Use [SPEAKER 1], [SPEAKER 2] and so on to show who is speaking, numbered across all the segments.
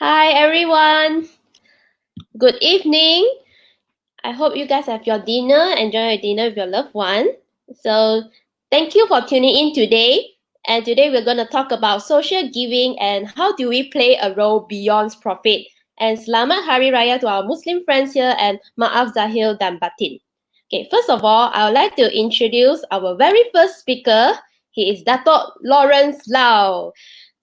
[SPEAKER 1] Hi everyone. Good evening. I hope you guys have your dinner, enjoy your dinner with your loved one. So thank you for tuning in today. And today we're going to talk about social giving and how do we play a role beyond profit. And Selamat Hari Raya to our Muslim friends here and Maaf Zahir dan Batin. Okay, first of all, I would like to introduce our very first speaker. He is Dato' Lawrence Lau.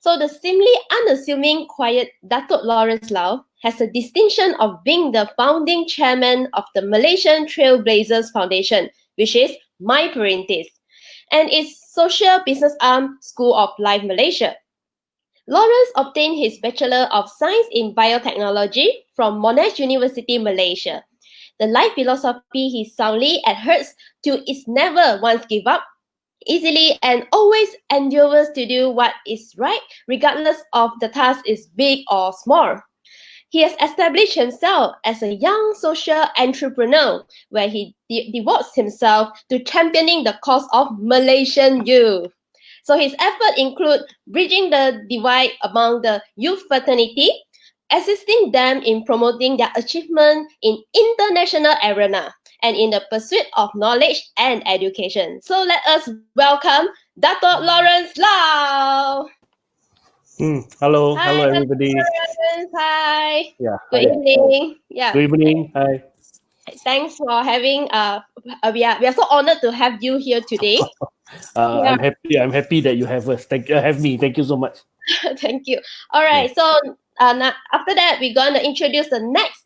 [SPEAKER 1] So the seemingly unassuming, quiet Dato' Lawrence Lau has the distinction of being the founding chairman of the Malaysian Trailblazers Foundation, which is My Perintis, and its social business arm, School of Life Malaysia. Lawrence obtained his Bachelor of Science in Biotechnology from Monash University, Malaysia. The life philosophy he soundly adheres to is never once give up, easily and always endures to do what is right, regardless of the task is big or small. He has established himself as a young social entrepreneur where he devotes himself to championing the cause of Malaysian youth. So his efforts include bridging the divide among the youth fraternity, assisting them in promoting their achievement in international arena and in the pursuit of knowledge and education. So let us welcome Dato' Lawrence Lau.
[SPEAKER 2] Hello,
[SPEAKER 1] Hi,
[SPEAKER 2] hello everybody.
[SPEAKER 1] Lawrence. Hi.
[SPEAKER 2] Yeah.
[SPEAKER 1] Good evening. Yeah.
[SPEAKER 2] Good evening. Hi.
[SPEAKER 1] Thanks for having we are so honored to have you here today. Yeah.
[SPEAKER 2] I'm happy that you have us. Have me. Thank you so much.
[SPEAKER 1] Thank you. All right. So now, after that, we're gonna introduce the next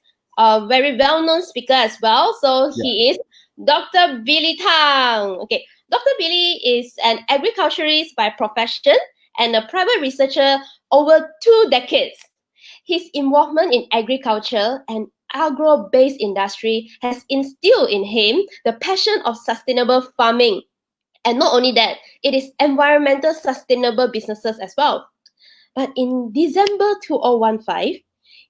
[SPEAKER 1] very well-known speaker as well. So he is Dr. Billy Tang. Okay, Dr. Billy is an agriculturist by profession and a private researcher over 2 decades. His involvement in agriculture and agro-based industry has instilled in him the passion of sustainable farming. And not only that, it is environmental sustainable businesses as well. But in December 2015,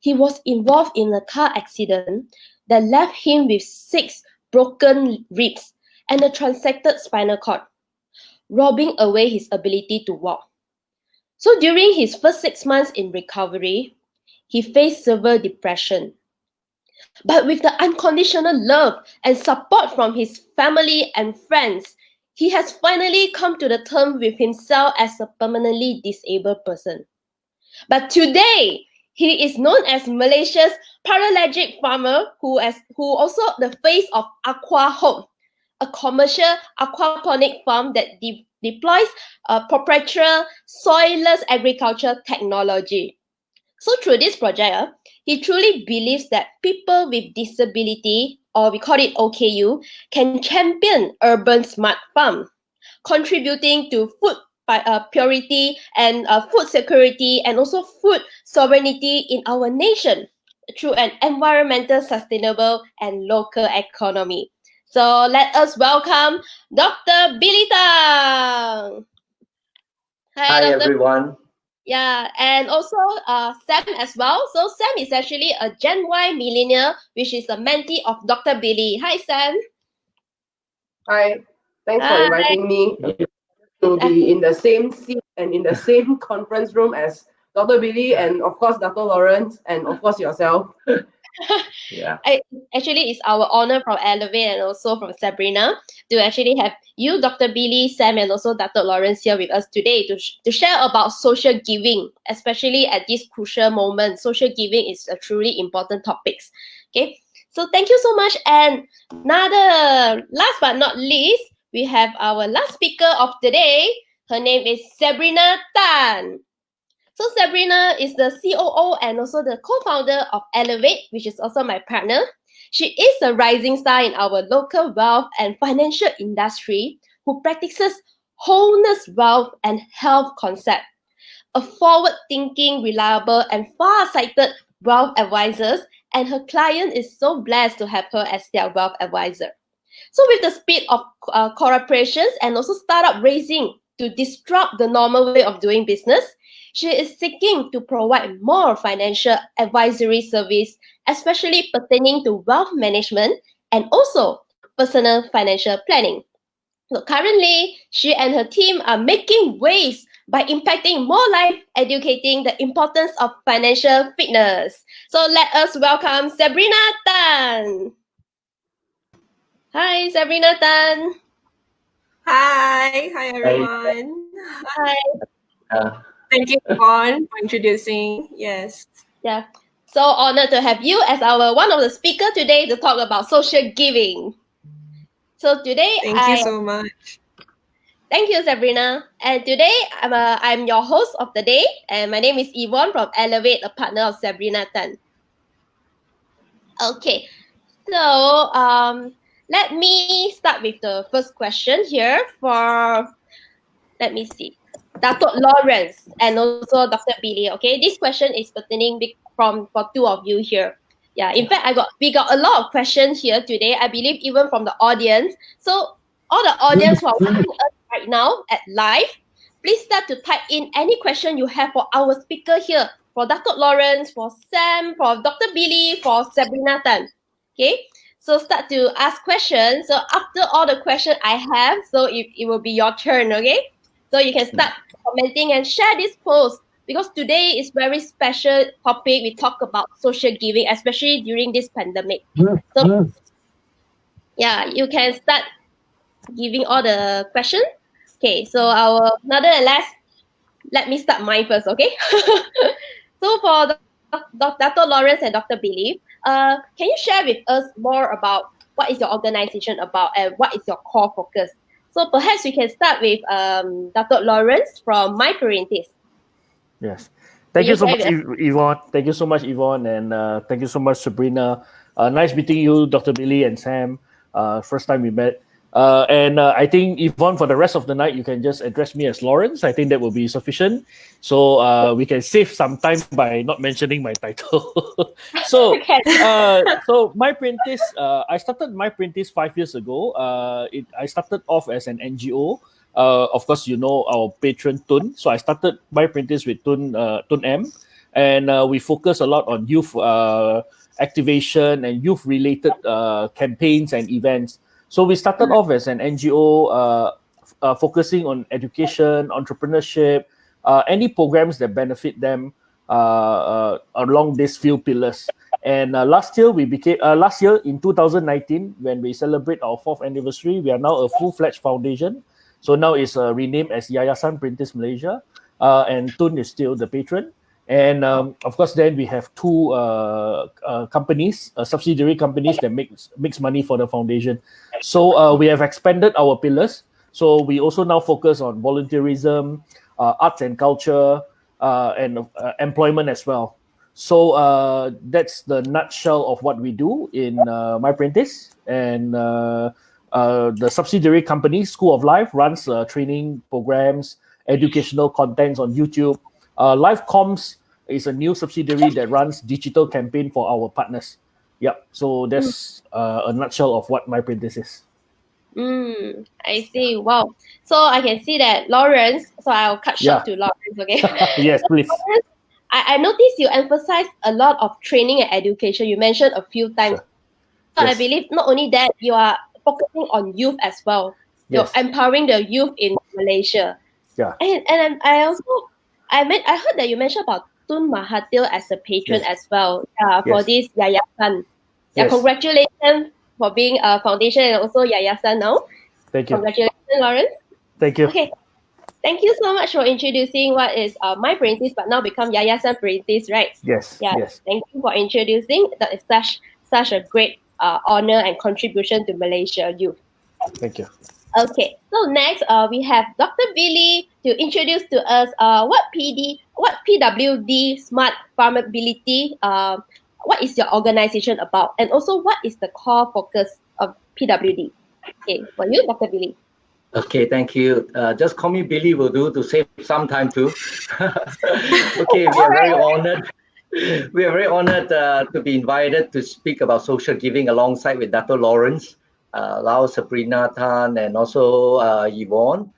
[SPEAKER 1] he was involved in a car accident that left him with 6 broken ribs and a transected spinal cord, robbing away his ability to walk. So during his first 6 months in recovery, he faced severe depression. But with the unconditional love and support from his family and friends, he has finally come to the term with himself as a permanently disabled person. But today, he is known as Malaysia's paraplegic farmer who also the face of Aqua Hope, a commercial aquaponic farm that deploys proprietary soilless agriculture technology. So through this project, he truly believes that people with disability, or we call it OKU, can champion urban smart farm, contributing to food purity and food security and also food sovereignty in our nation through an environmental, sustainable and local economy. So let us welcome Dr. Billy Tang.
[SPEAKER 3] Hi everyone.
[SPEAKER 1] Yeah, and also Sam as well. So Sam is actually a Gen Y millennial, which is a mentee of Dr. Billy. Hi, Sam.
[SPEAKER 3] Hi. Thanks for inviting me to be in the same seat and in the same conference room as Dr. Billy and of course Dr. Lawrence and of course yourself. Yeah.
[SPEAKER 1] Actually, it's our honor from Elevate and also from Sabrina to actually have you, Dr. Billy, Sam, and also Dr. Lawrence here with us today to share about social giving, especially at this crucial moment. Social giving is a truly important topic. Okay, so thank you so much. And last but not least, we have our last speaker of the day. Her name is Sabrina Tan. So Sabrina is the COO and also the co-founder of Elevate, which is also my partner. She is a rising star in our local wealth and financial industry who practices wholeness wealth and health concept. A forward-thinking, reliable, and far-sighted wealth advisor, and her client is so blessed to have her as their wealth advisor. So with the speed of corporations and also startup raising to disrupt the normal way of doing business, she is seeking to provide more financial advisory service, especially pertaining to wealth management and also personal financial planning. So currently, she and her team are making waves by impacting more life, educating the importance of financial fitness. So let us welcome Sabrina Tan. Hi, Sabrina Tan.
[SPEAKER 4] Hi everyone.
[SPEAKER 1] Hi.
[SPEAKER 4] Thank you, Yvonne, for introducing. Yes.
[SPEAKER 1] Yeah. So honored to have you as our one of the speaker today to talk about social giving. So today
[SPEAKER 4] Thank you so much.
[SPEAKER 1] Thank you, Sabrina. And today I'm your host of the day, and my name is Yvonne from Elevate, a partner of Sabrina Tan. Okay, so let me start with the first question here for, let me see, Dr. Lawrence and also Dr. Billy. Okay, this question is pertaining for two of you here. Yeah, in fact, we got a lot of questions here today. I believe even from the audience. So all the audience who are watching us right now at live, please start to type in any question you have for our speaker here, for Dr. Lawrence, for Sam, for Dr. Billy, for Sabrina Tan. Okay, so start to ask questions. So after all the questions I have, so it will be your turn. Okay, so you can start commenting and share this post, because today is very special topic. We talk about social giving, especially during this pandemic. So yeah, you can start giving all the questions. Okay, so nonetheless, let me start mine first, okay? So for Dr. Lawrence and Dr. Billy, can you share with us more about what is your organization about and what is your core focus? So perhaps we can start with Dr. Lawrence from My Parentis.
[SPEAKER 2] Yes. Thank you so much, Yvonne. Thank you so much, Yvonne, and thank you so much, Sabrina. Nice meeting you, Dr. Billy and Sam. First time we met. And I think, Yvonne, for the rest of the night, you can just address me as Lawrence. I think that will be sufficient. So we can save some time by not mentioning my title. So My Parentis, I started My Parentis 5 years ago. I started off as an NGO. Of course, you know our patron Tun. So I started My Parentis with Tun M, and we focus a lot on youth activation and youth-related campaigns and events. So we started off as an NGO focusing on education, entrepreneurship, any programs that benefit them along these few pillars. And last year in 2019, when we celebrate our 4th anniversary, we are now a full-fledged foundation. So now it's renamed as Yayasan Perintis Malaysia, and Tun is still the patron. And of course, then we have two companies, subsidiary companies that makes money for the foundation. So we have expanded our pillars. So we also now focus on volunteerism, arts and culture, and employment as well. So that's the nutshell of what we do in My Parentis. And the subsidiary company, School of Life, runs training programs, educational contents on YouTube. Life Comms is a new subsidiary that runs digital campaign for our partners. Yeah, so that's a nutshell of what My Parentis is.
[SPEAKER 1] I see. Wow. So I can see that Lawrence, so I'll cut short to Lawrence, okay?
[SPEAKER 2] Yes, please.
[SPEAKER 1] Lawrence, I noticed you emphasize a lot of training and education. You mentioned a few times.
[SPEAKER 2] Sure.
[SPEAKER 1] So
[SPEAKER 2] Yes.
[SPEAKER 1] I believe not only that, you are focusing on youth as well. You're empowering the youth in Malaysia.
[SPEAKER 2] Yeah.
[SPEAKER 1] And I heard that you mentioned about Tun Mahathir as a patron as well. For this Yayasan. Yeah, congratulations for being a foundation and also Yayasan now.
[SPEAKER 2] Thank you.
[SPEAKER 1] Congratulations, Lawrence.
[SPEAKER 2] Thank you.
[SPEAKER 1] Okay. Thank you so much for introducing what is My Parentis, but now become Yayasan Parentis, right?
[SPEAKER 2] Yes.
[SPEAKER 1] Yeah.
[SPEAKER 2] Yes.
[SPEAKER 1] Thank you for introducing. That is such a great honor and contribution to Malaysia youth.
[SPEAKER 2] Thank you.
[SPEAKER 1] Okay, so next we have Dr. Billy to introduce to us what PWD Smart Farmability, what is your organization about, and also what is the core focus of PWD? Okay, for you, Dr. Billy.
[SPEAKER 5] Okay, thank you. Just call me Billy will do to save some time too. Okay, we are very honored. We are very honored to be invited to speak about social giving alongside with Dr. Lawrence, Lau, Sabrina Tan, and also Yvonne.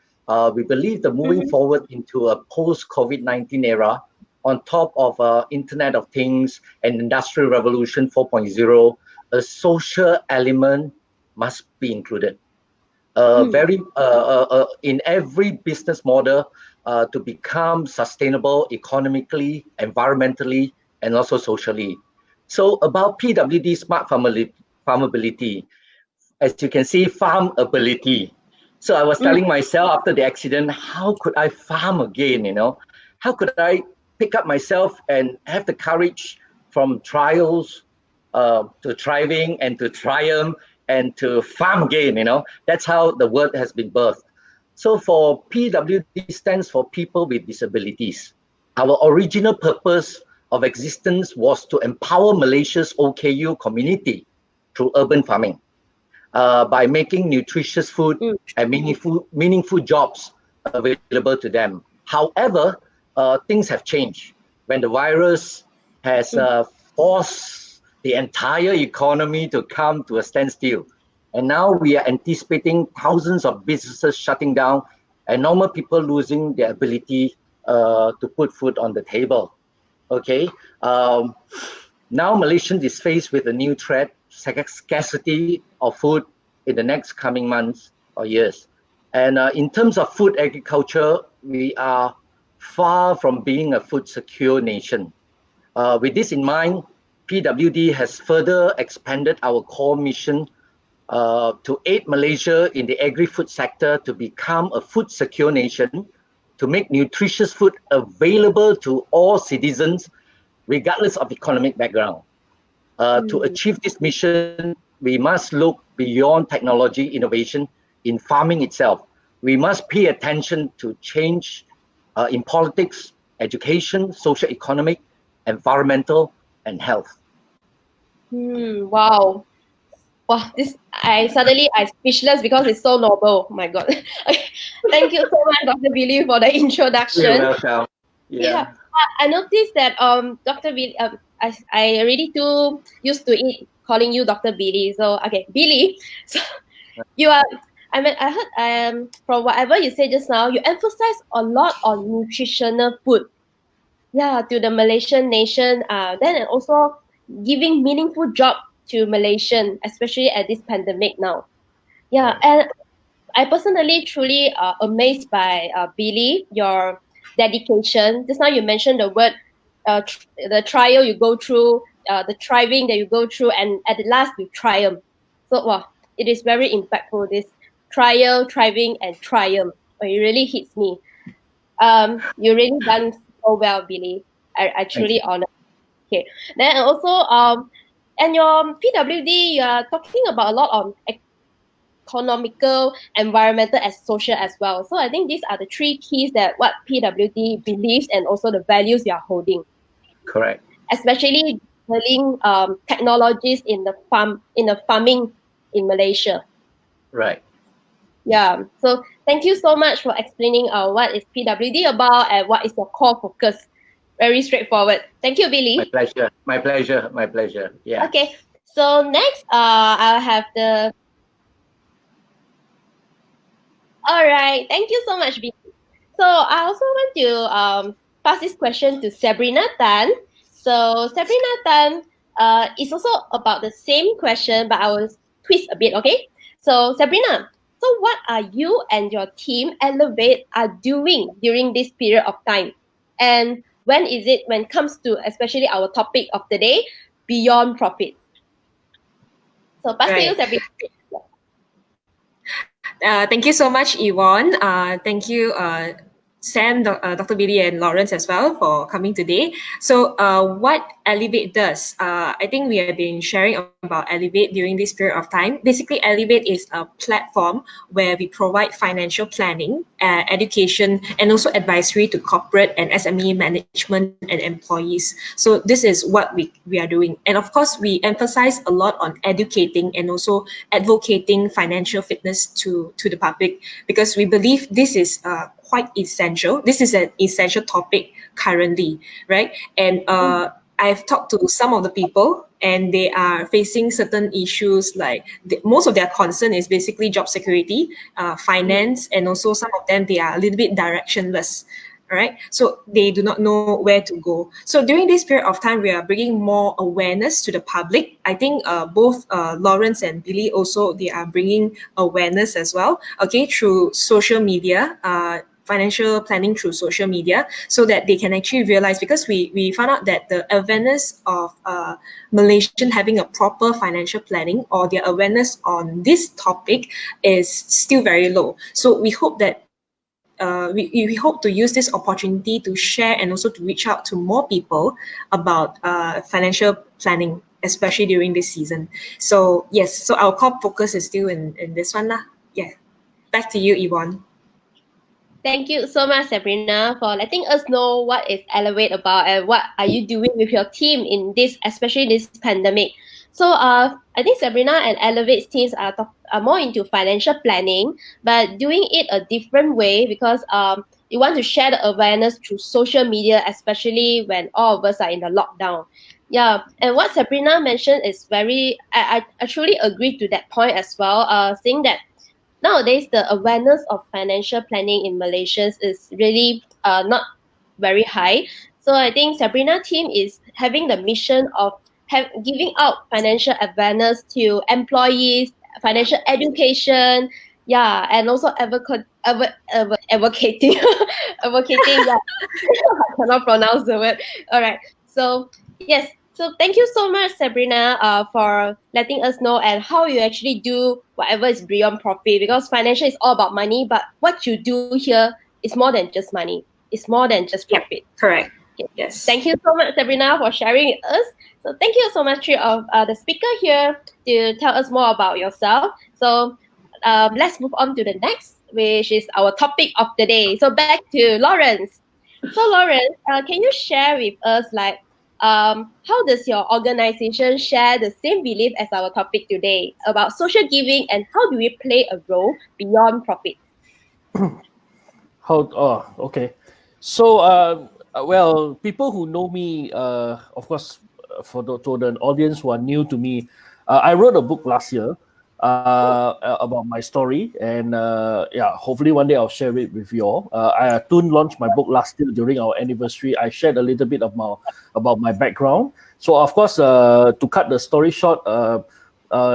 [SPEAKER 5] We believe that moving forward into a post-COVID-19 era, on top of Internet of Things and Industrial Revolution 4.0, a social element must be included. In every business model, to become sustainable economically, environmentally, and also socially. So about PWD Smart Farmability, as you can see, farmability. So I was telling myself after the accident, how could I farm again, you know? How could I pick up myself and have the courage from trials to thriving and to triumph and to farm again, you know? That's how the word has been birthed. So for PWD stands for People with Disabilities. Our original purpose of existence was to empower Malaysia's OKU community through urban farming by making nutritious food and meaningful jobs available to them. However, things have changed when the virus has forced the entire economy to come to a standstill. And now we are anticipating thousands of businesses shutting down and normal people losing their ability to put food on the table. Okay. Now Malaysians is faced with a new threat, scarcity of food in the next coming months or years. And in terms of food agriculture, we are far from being a food secure nation. With this in mind, PWD has further expanded our core mission to aid Malaysia in the agri-food sector to become a food secure nation, to make nutritious food available to all citizens, regardless of economic background. To achieve this mission, we must look beyond technology innovation in farming itself. We must pay attention to change in politics, education, social, economic, environmental, and health.
[SPEAKER 1] Wow. Wow, I'm speechless because it's so noble. Oh my God. Thank you so much, Dr. Billy, for the introduction.
[SPEAKER 5] You're welcome.
[SPEAKER 1] Yeah. I noticed that Dr. Billy, I already too used to calling you Dr. Billy. So okay, Billy. So you are. I mean, I heard from whatever you said just now, you emphasize a lot on nutritional food. Yeah, to the Malaysian nation. Then and also giving meaningful job to Malaysian, especially at this pandemic now. Yeah, and I personally truly amazed by Billy, your dedication. Just now you mentioned the word, the trial you go through, the thriving that you go through, and at the last you triumph. So wow, it is very impactful. This trial, thriving, and triumph. Oh, it really hits me. You really done so well, Billy. I truly honor. Okay, then also and your PWD, you are talking about a lot on economical, environmental, and social as well. So I think these are the three keys that what PWD believes and also the values you are holding.
[SPEAKER 5] Correct.
[SPEAKER 1] Especially dealing technologies in the farming in Malaysia.
[SPEAKER 5] Right.
[SPEAKER 1] Yeah. So thank you so much for explaining what is PWD about and what is your core focus. Very straightforward. Thank you, Billy.
[SPEAKER 5] My pleasure. My pleasure. My pleasure. Yeah.
[SPEAKER 1] Okay. So next, I'll have the. All right. Thank you so much, Billy. So I also want to pass this question to Sabrina Tan. So Sabrina Tan is also about the same question, but I will twist a bit. Okay. So Sabrina, so what are you and your team Elevate are doing during this period of time, and when is it when it comes to especially our topic of the day, beyond profit? So pass to you, Sabrina.
[SPEAKER 4] Thank you so much, Yvonne. Thank you, Sam, Dr. Billy, and Lawrence as well for coming today. So what Elevate does, I think we have been sharing about Elevate during this period of time. Basically, Elevate is a platform where we provide financial planning, education, and also advisory to corporate and SME management and employees. So this is what we are doing. And of course, we emphasize a lot on educating and also advocating financial fitness to the public, because we believe this is quite essential. This is an essential topic currently, right? And I've talked to some of the people and they are facing certain issues like most of their concern is basically job security, finance, and also some of them, they are a little bit directionless. Right, so they do not know where to go. So during this period of time, we are bringing more awareness to the public. I think both Lawrence and Billy also, they are bringing awareness as well. Okay, through social media. financial planning through social media, so that they can actually realize, because we found out that the awareness of Malaysian having a proper financial planning, or their awareness on this topic, is still very low. So we hope that we hope to use this opportunity to share and also to reach out to more people about financial planning, especially during this season. So yes, so our core focus is still in this one lah. Yeah, back to you, Yvonne.
[SPEAKER 1] Thank you so much, Sabrina, for letting us know what is Elevate about and what are you doing with your team in this, especially this pandemic. So I think Sabrina and Elevate's teams are more into financial planning, but doing it a different way, because you want to share the awareness through social media, especially when all of us are in the lockdown. Yeah, and what Sabrina mentioned is I truly agree to that point as well. Saying that nowadays the awareness of financial planning in Malaysia is really not very high. So I think Sabrina team is having the mission of giving out financial awareness to employees, financial education, yeah, and also advocating, advocating. Yeah, I cannot pronounce the word. All right, so yes. So thank you so much, Sabrina, for letting us know and how you actually do whatever is beyond profit, because financial is all about money, but what you do here is more than just money. It's more than just profit.
[SPEAKER 4] Correct.
[SPEAKER 1] Okay.
[SPEAKER 4] Yes.
[SPEAKER 1] Thank you so much, Sabrina, for sharing with us. So thank you so much, three of the speaker here, to tell us more about yourself. So let's move on to the next, which is our topic of the day. So back to Lawrence. So Lawrence, can you share with us how does your organization share the same belief as our topic today about social giving, and how do we play a role beyond profit?
[SPEAKER 2] Okay. So, well, people who know me, of course, to the audience who are new to me, I wrote a book last year about my story, and yeah, hopefully one day I'll share it with you all. I Tun launched my book last year during our anniversary. I shared a little bit about my background. So, of course, to cut the story short,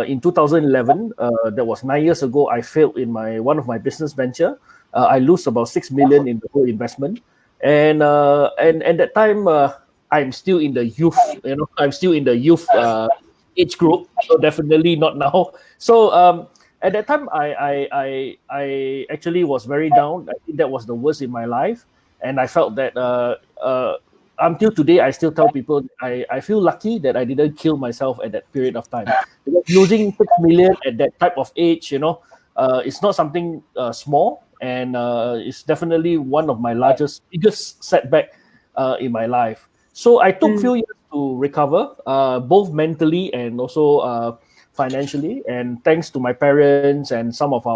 [SPEAKER 2] in 2011, that was 9 years ago, I failed in one of my business venture. I lose about 6 million in the whole investment, and at that time, I'm still in the youth. I'm still in the youth age group, so definitely not now. So at that time, I actually was very down. I think that was the worst in my life, and I felt that until today, I still tell people I feel lucky that I didn't kill myself at that period of time. Because losing 6 million at that type of age, it's not something small, and it's definitely one of my biggest setback in my life. So I took few years to recover, both mentally and also financially. And thanks to my parents and some of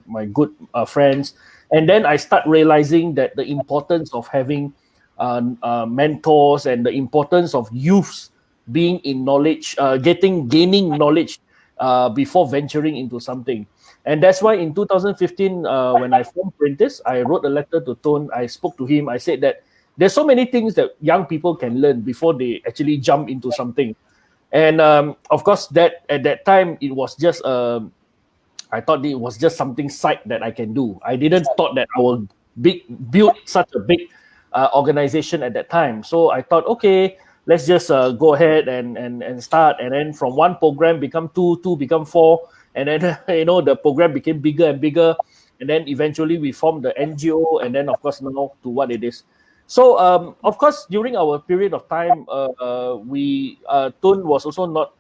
[SPEAKER 2] my good friends. And then I start realizing that the importance of having mentors, and the importance of youths being in knowledge, gaining knowledge before venturing into something. And that's why in 2015, when I formed Printis, I wrote a letter to Tone. I spoke to him. I said that there's so many things that young people can learn before they actually jump into something. And of course, that at that time, it was just, I thought it was just something side that I can do. I didn't thought that I will build such a big organization at that time. So I thought, okay, let's just go ahead and start. And then from one program become two become four. And then, the program became bigger and bigger. And then eventually we formed the NGO, and then, of course, now to what it is. So, of course, during our period of time, Tun was also not,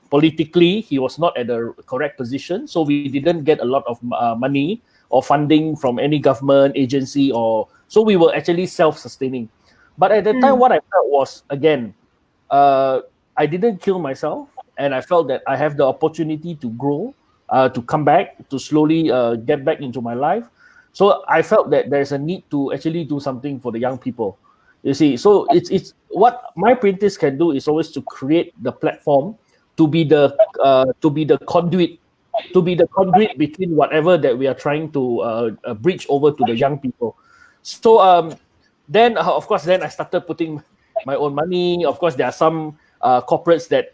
[SPEAKER 2] politically, he was not at the correct position. So we didn't get a lot of money or funding from any government agency, so we were actually self-sustaining. But at that time, what I felt was, again, I didn't kill myself. And I felt that I have the opportunity to grow, to come back, to slowly get back into my life. So I felt that there's a need to actually do something for the young people. You see, so it's what my Printis can do is always to create the platform to be the conduit, between whatever that we are trying to bridge over to the young people. So then, of course, I started putting my own money. Of course, there are some corporates that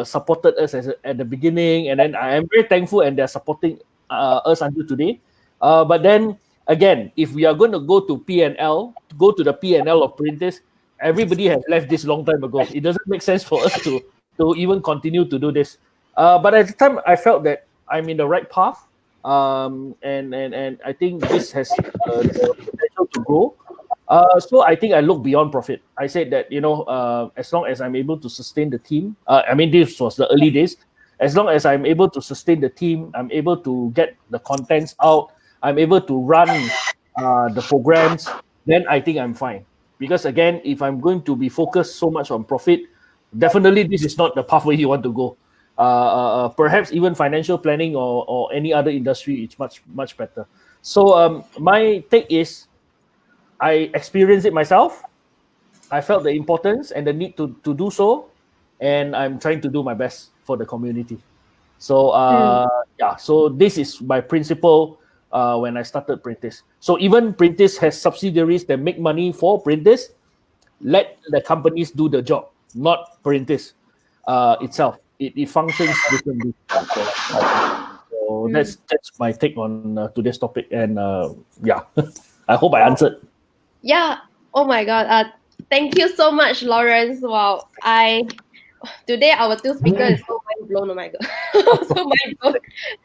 [SPEAKER 2] supported us at the beginning, and then I am very thankful, and they're supporting us until today. But then again, if we are going to go to P&L, go to the P&L of Printis, everybody has left this long time ago. It doesn't make sense for us to even continue to do this. But at the time, I felt that I'm in the right path, and I think this has the potential to grow. So I think I look beyond profit. I said that, as long as I'm able to sustain the team, I mean, this was the early days. As long as I'm able to sustain the team, I'm able to get the contents out, I'm able to run the programs, then I think I'm fine. Because again, if I'm going to be focused so much on profit, definitely this is not the pathway you want to go. Perhaps even financial planning or any other industry, it's much better. So my take is, I experienced it myself. I felt the importance and the need to do so, and I'm trying to do my best for the community. So so this is my principle when I started Printis. So even Printis has subsidiaries that make money for Printis. Let the companies do the job, not Printis itself. It functions differently. So that's my take on today's topic, and I hope I answered.
[SPEAKER 1] Yeah. Oh my God. Thank you so much, Lawrence. Wow. Today our two speakers is so mind blown. Oh my God. So mind blown.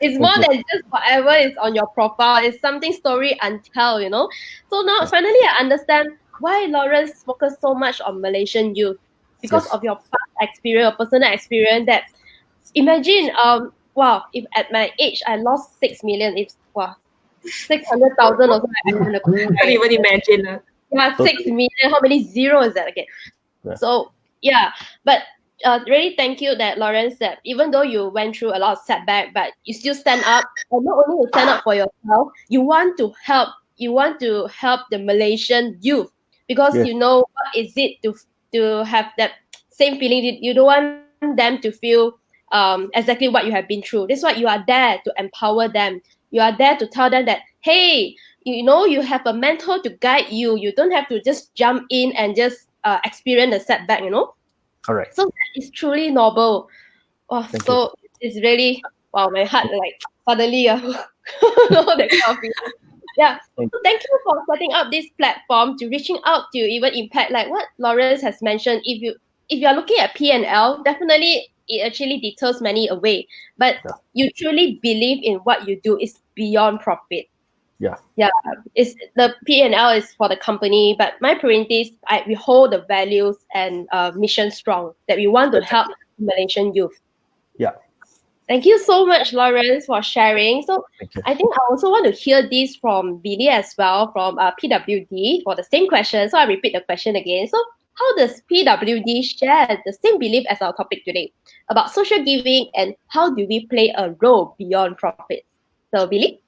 [SPEAKER 1] It's more than just whatever is on your profile. It's something story untold, So now finally I understand why Lawrence focused so much on Malaysian youth. Because of your past experience, your personal experience, that imagine wow, if at my age I lost 6 million, it's 600,000 or something.
[SPEAKER 4] I can't even imagine.
[SPEAKER 1] Yeah, 6 million. How many zeros is that? Okay.
[SPEAKER 2] Yeah.
[SPEAKER 1] So but really thank you that Lawrence, that even though you went through a lot of setback, but you still stand up, and not only you stand up for yourself, you want to help the Malaysian youth, because you know what is it to have that same feeling. You don't want them to feel exactly what you have been through. That's why you are there to empower them. You are there to tell them that, hey, you have a mentor to guide you. You don't have to just jump in and just experience a setback,
[SPEAKER 2] Correct.
[SPEAKER 1] So that is truly noble. So it's really, wow, my heart like suddenly that kind of feeling. Yeah. So thank you for setting up this platform to reaching out to even impact, like what Lawrence has mentioned. If you are looking at P&L, definitely it actually deters many away. But you truly believe in what you do is beyond profit. Yeah, it's the P&L is for the company, but my Printis, we hold the values and mission strong, that we want to help Malaysian youth.
[SPEAKER 2] Yeah.
[SPEAKER 1] Thank you so much, Lawrence, for sharing. So I think I also want to hear this from Billy as well, from PWD, for the same question. So I repeat the question again. So how does PWD share the same belief as our topic today about social giving, and how do we play a role beyond profits? So Billy?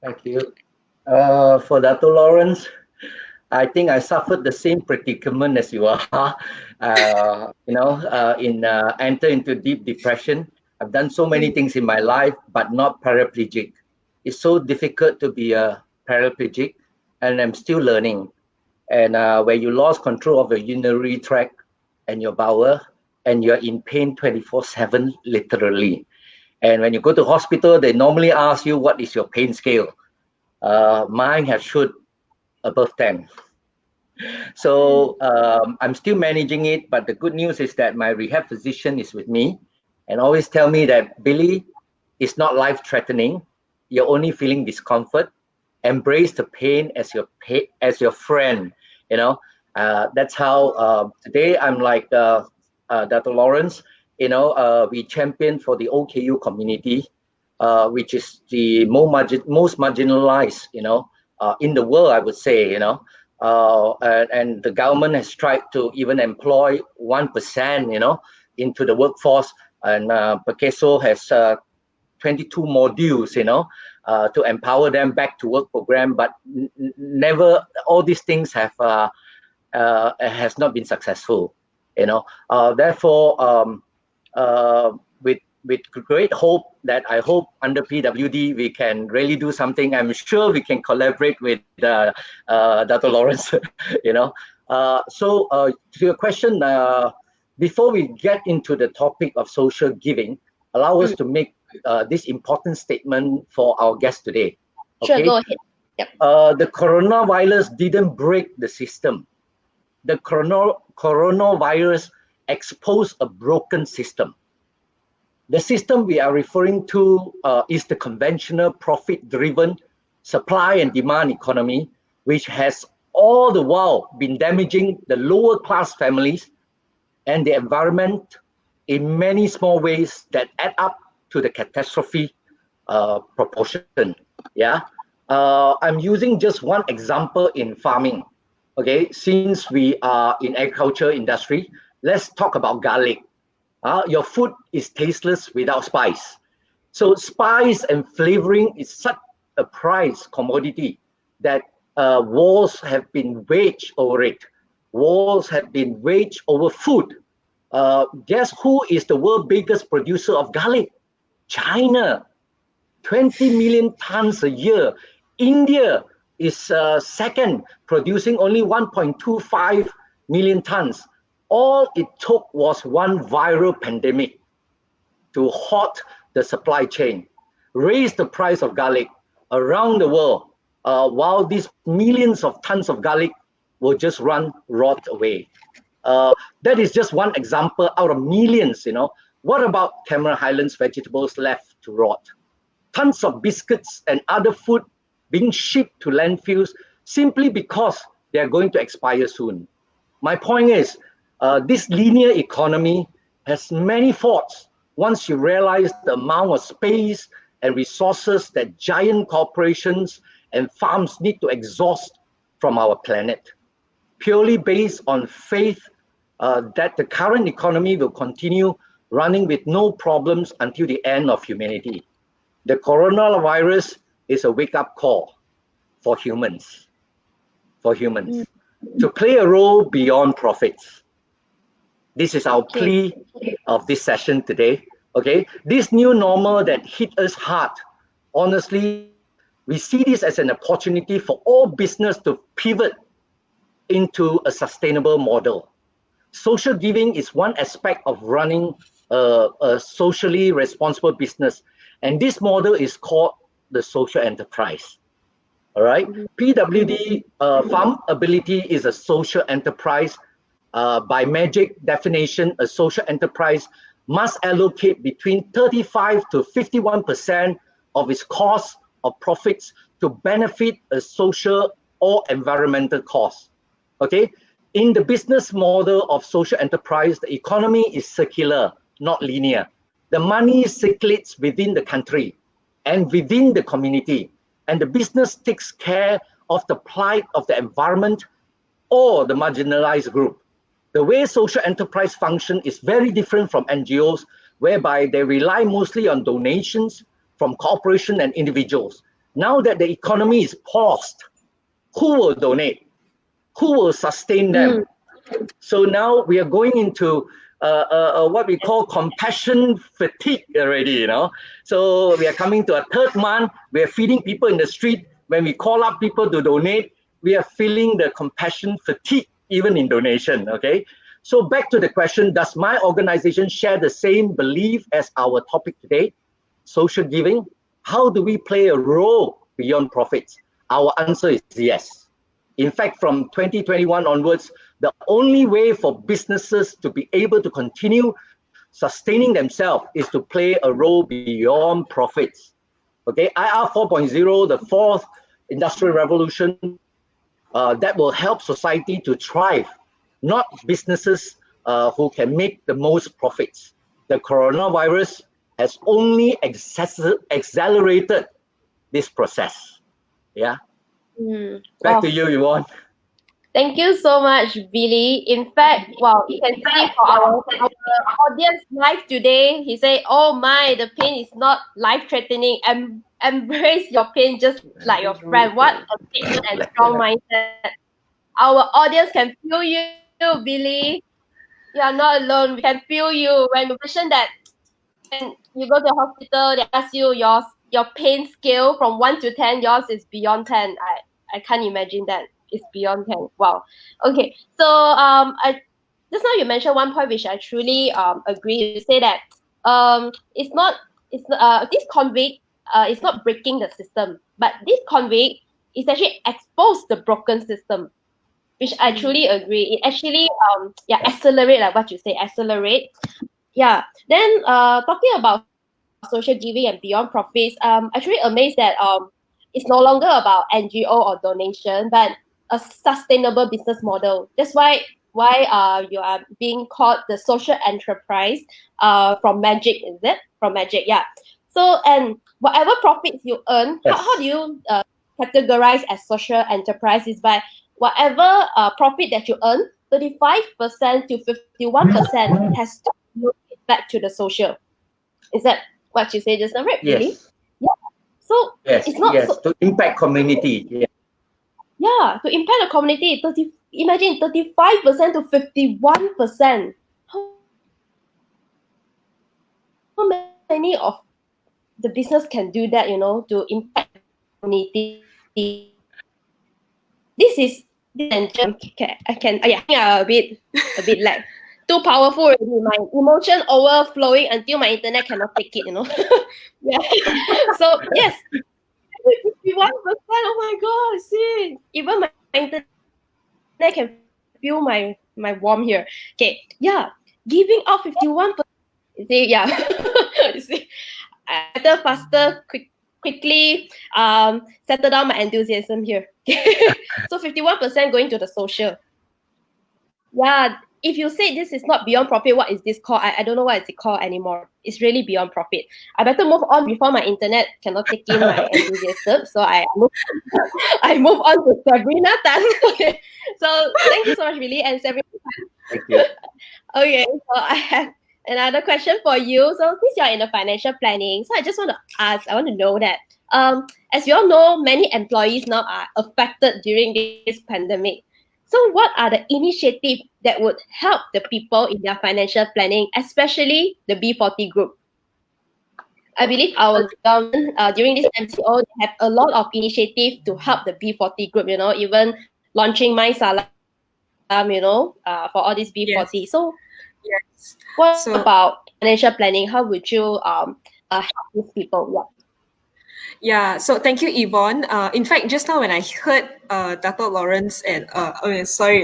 [SPEAKER 5] Thank you. For Dr. Lawrence, I think I suffered the same predicament as you are. Enter into deep depression. I've done so many things in my life, but not paraplegic. It's so difficult to be a paraplegic, and I'm still learning. And where you lost control of your urinary tract and your bowel, and you're in pain 24/7, literally. And when you go to hospital, they normally ask you, what is your pain scale? Mine has shoot above 10. So I'm still managing it, but the good news is that my rehab physician is with me and always tell me that, Billy, it's not life-threatening. You're only feeling discomfort. Embrace the pain as your friend. That's how today I'm like Dr. Lawrence. We champion for the OKU community, which is the most marginalized, in the world, I would say, and the government has tried to even employ 1%, into the workforce, and Pekeso has 22 modules, to empower them back to work program, but never, all these things has not been successful, therefore, with great hope that I hope under PWD we can really do something. I'm sure we can collaborate with Dr. Lawrence. So to your question, before we get into the topic of social giving, allow us to make this important statement for our guest today.
[SPEAKER 1] Sure, go ahead.
[SPEAKER 5] The coronavirus didn't break the system. The coronavirus exposed a broken system. The system we are referring to is the conventional profit-driven supply and demand economy, which has all the while been damaging the lower class families and the environment in many small ways that add up to the catastrophe proportion. Yeah, I'm using just one example in farming. Okay, since we are in agriculture industry, let's talk about garlic. Your food is tasteless without spice. So spice and flavoring is such a price commodity that wars have been waged over it. Wars have been waged over food. Guess who is the world's biggest producer of garlic? China. 20 million tons a year. India is second, producing only 1.25 million tons. All it took was one viral pandemic to halt the supply chain, raise the price of garlic around the world, while these millions of tons of garlic will just rot away. That is just one example out of millions, you know. What about Cameron Highlands vegetables left to rot? Tons of biscuits and other food being shipped to landfills simply because they are going to expire soon. My point is, this linear economy has many faults once you realize the amount of space and resources that giant corporations and farms need to exhaust from our planet, purely based on faith that the current economy will continue running with no problems until the end of humanity. The coronavirus is a wake-up call for humans, to play a role beyond profits. This is our plea of this session today. Okay, this new normal that hit us hard, honestly, we see this as an opportunity for all business to pivot into a sustainable model. Social giving is one aspect of running a socially responsible business, and this model is called the social enterprise. All right, PWD Farm Ability is a social enterprise. By magic definition, a social enterprise must allocate between 35 to 51% of its cost of profits to benefit a social or environmental cause. Okay, in the business model of social enterprise, the economy is circular, not linear. The money circulates within the country and within the community, and the business takes care of the plight of the environment or the marginalized group. The way social enterprise function is very different from NGOs, whereby they rely mostly on donations from corporations and individuals. Now that the economy is paused, who will donate? Who will sustain them? So now we are going into what we call compassion fatigue already, you know. So we are coming to a third month. We are feeding people in the street. When we call up people to donate, we are feeling the compassion fatigue even in donation, okay? So back to the question, does my organization share the same belief as our topic today, social giving? How do we play a role beyond profits? Our answer is yes. In fact, from 2021 onwards, the only way for businesses to be able to continue sustaining themselves is to play a role beyond profits. Okay, IR 4.0, the fourth industrial revolution, that will help society to thrive, not businesses who can make the most profits. The coronavirus has only accelerated this process. Yeah. Back to you, Yvonne.
[SPEAKER 1] Thank you so much, Billy. In fact, wow, you can see for our audience live today, he said, oh my, the pain is not life-threatening. Embrace your pain just like your friend. What a statement and strong mindset. Our audience can feel you, Billy. You are not alone. We can feel you. When you mention that when you go to the hospital, they ask you your pain scale from 1 to 10, yours is beyond 10. I can't imagine that. It's beyond 10. Wow. Okay. So I just now you mentioned one point which I truly agree. You say that it's not this convict is not breaking the system, but this convict it's actually expose the broken system, which I truly agree. It actually accelerate, like what you say, accelerate. Yeah. Then talking about social giving and beyond profits, actually amazed that it's no longer about NGO or donation, but a sustainable business model. That's why you are being called the social enterprise from Magic, is it? From Magic, yeah. So and whatever profits you earn, how do you categorize as social enterprise is by whatever profit that you earn, 35% to 51% has to go back to the social. Is that what you say just now, right, Billy?
[SPEAKER 5] Yes.
[SPEAKER 1] Yeah. So
[SPEAKER 5] Yes.
[SPEAKER 1] it's not
[SPEAKER 5] Yes.
[SPEAKER 1] so.
[SPEAKER 5] To impact community. Yeah.
[SPEAKER 1] Yeah, to impact the community. Imagine 35% to 51%. How many of the business can do that? To impact community. I can a bit like too powerful already. My emotion overflowing until my internet cannot take it. Yeah. So yes, 51%. Oh my god, see, even my internet can feel my warm here. Okay, yeah, giving out 51%. See, yeah. You see, better, faster, quickly settle down my enthusiasm here. So 51% going to the social. Yeah, if you say this is not beyond profit, what is this called? I don't know what is it called anymore. It's really beyond profit. I better move on before my internet cannot take in my enthusiasm. So I move on to Sabrina Tan. Okay. So thank you so much, Billy and Sabrina.
[SPEAKER 5] Thank you.
[SPEAKER 1] Okay, so I have another question for you. So since you're in the financial planning, so I just want to ask, I want to know that as you all know, many employees now are affected during this pandemic. So what are the initiatives that would help the people in their financial planning, especially the B40 group? I believe our government during this MCO they have a lot of initiative to help the B40 group, even launching My Salam, for all these B40.
[SPEAKER 4] Yes.
[SPEAKER 1] So
[SPEAKER 4] Yes.
[SPEAKER 1] what
[SPEAKER 4] So
[SPEAKER 1] about financial planning? How would you help these people? Yeah.
[SPEAKER 4] yeah, so thank you, Yvonne. In fact, just now when I heard Dr. Lawrence and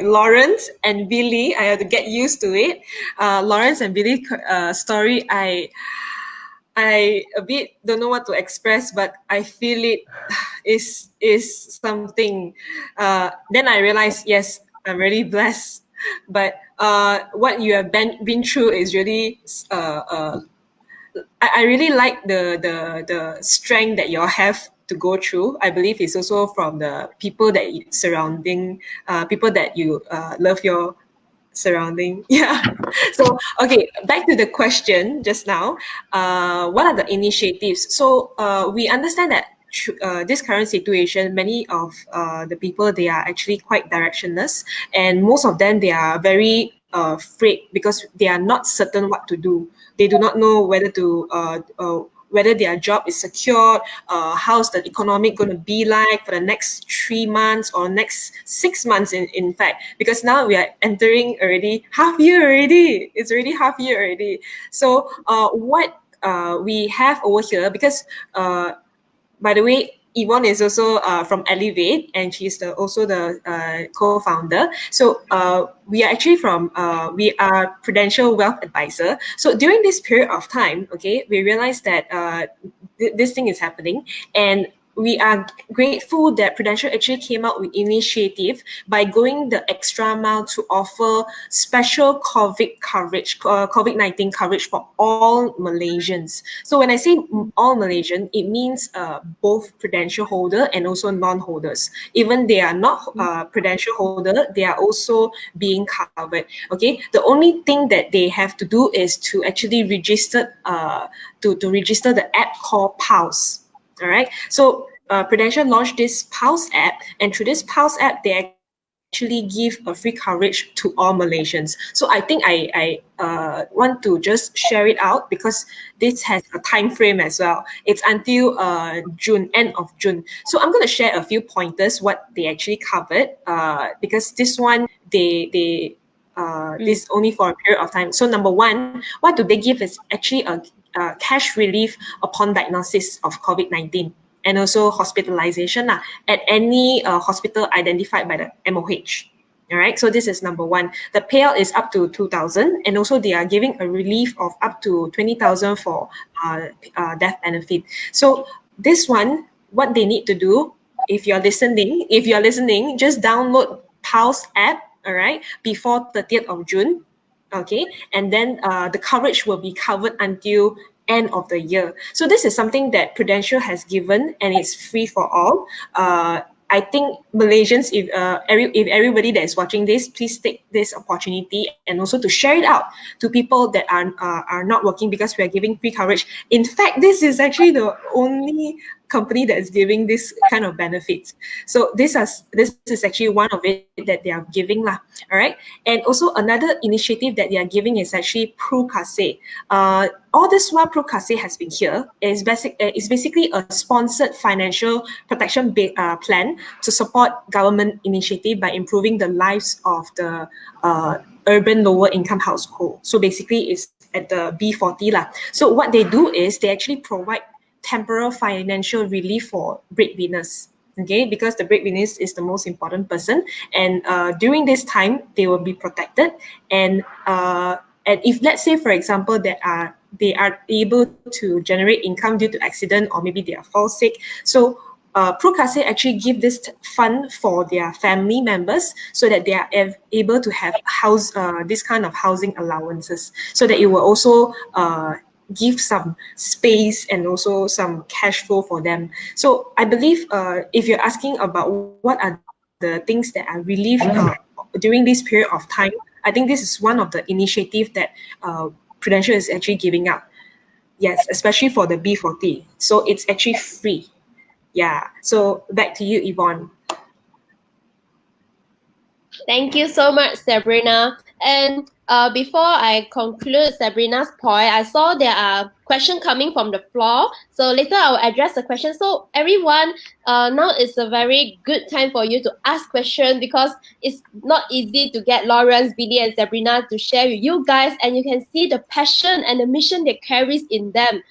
[SPEAKER 4] Lawrence and Billy, I had to get used to it. Lawrence and Billy story, I a bit don't know what to express, but I feel it is something. Then I realized, yes, I'm really blessed. But what you have been through is really I really like the strength that you all have to go through. I believe it's also from the people that surrounding people that you love your surrounding. Yeah. So okay, back to the question just now. What are the initiatives? So we understand that this current situation, many of the people they are actually quite directionless, and most of them they are very afraid because they are not certain what to do. They do not know whether their job is secured, how's the economic going to be like for the next 3 months or next 6 months, in fact, because now we are entering already half year already. It's already half year already. So what we have over here, because by the way, Yvonne is also from Elevate, and she's also the co-founder. So we are actually we are Prudential Wealth Advisor. So during this period of time, okay, we realized that this thing is happening, and we are grateful that Prudential actually came out with initiative by going the extra mile to offer special COVID-19 coverage for all Malaysians. So when I say all Malaysian, it means both Prudential holder and also non-holders. Even they are not Prudential holder, they are also being covered. Okay, the only thing that they have to do is to actually register to register the app called Pulse. All right. So Prudential launched this Pulse app, and through this Pulse app, they actually give a free coverage to all Malaysians. So I think I want to just share it out because this has a time frame as well. It's until June, end of June. So I'm going to share a few pointers what they actually covered because this one this only for a period of time. So number one, what do they give is actually a cash relief upon diagnosis of COVID-19. and also hospitalization at any hospital identified by the MOH. All right, so this is number one. The payout is up to 2,000, and also they are giving a relief of up to 20,000 for death benefit. So this one, what they need to do, if you're listening, just download Pulse app, all right, before 30th of June, okay, and then the coverage will be covered until end of the year. So this is something that Prudential has given, and it's free for all. I think Malaysians, if everybody that is watching this, please take this opportunity and also to share it out to people that are not working, because we are giving free coverage. In fact, this is actually the only company that is giving this kind of benefits. So this is actually one of it that they are giving lah. All right, and also another initiative that they are giving is actually 𝐶𝐸. All this while 𝐶𝐸 has been here is basically a sponsored financial protection plan to support government initiative by improving the lives of the urban lower income household. So basically it's at the B40 lah. So what they do is they actually provide temporal financial relief for breadwinners. Okay, because the breadwinner is the most important person, and during this time they will be protected. And if, let's say for example, they are able to generate income due to accident, or maybe they are fall sick, so 𝐶𝐸 actually give this fund for their family members, so that they are able to have this kind of housing allowances, so that it will also give some space and also some cash flow for them. So I believe if you're asking about what are the things that are relieved during this period of time, I think this is one of the initiatives that Prudential is actually giving out. Yes, especially for the B40. So it's actually free. Yeah. So back to you, Yvonne.
[SPEAKER 1] Thank you so much, Sabrina. And before I conclude Sabrina's point, I saw there are questions coming from the floor. So later I will address the question. So everyone, now is a very good time for you to ask questions, because it's not easy to get Lawrence, Billy, and Sabrina to share with you guys, and you can see the passion and the mission they carries in them.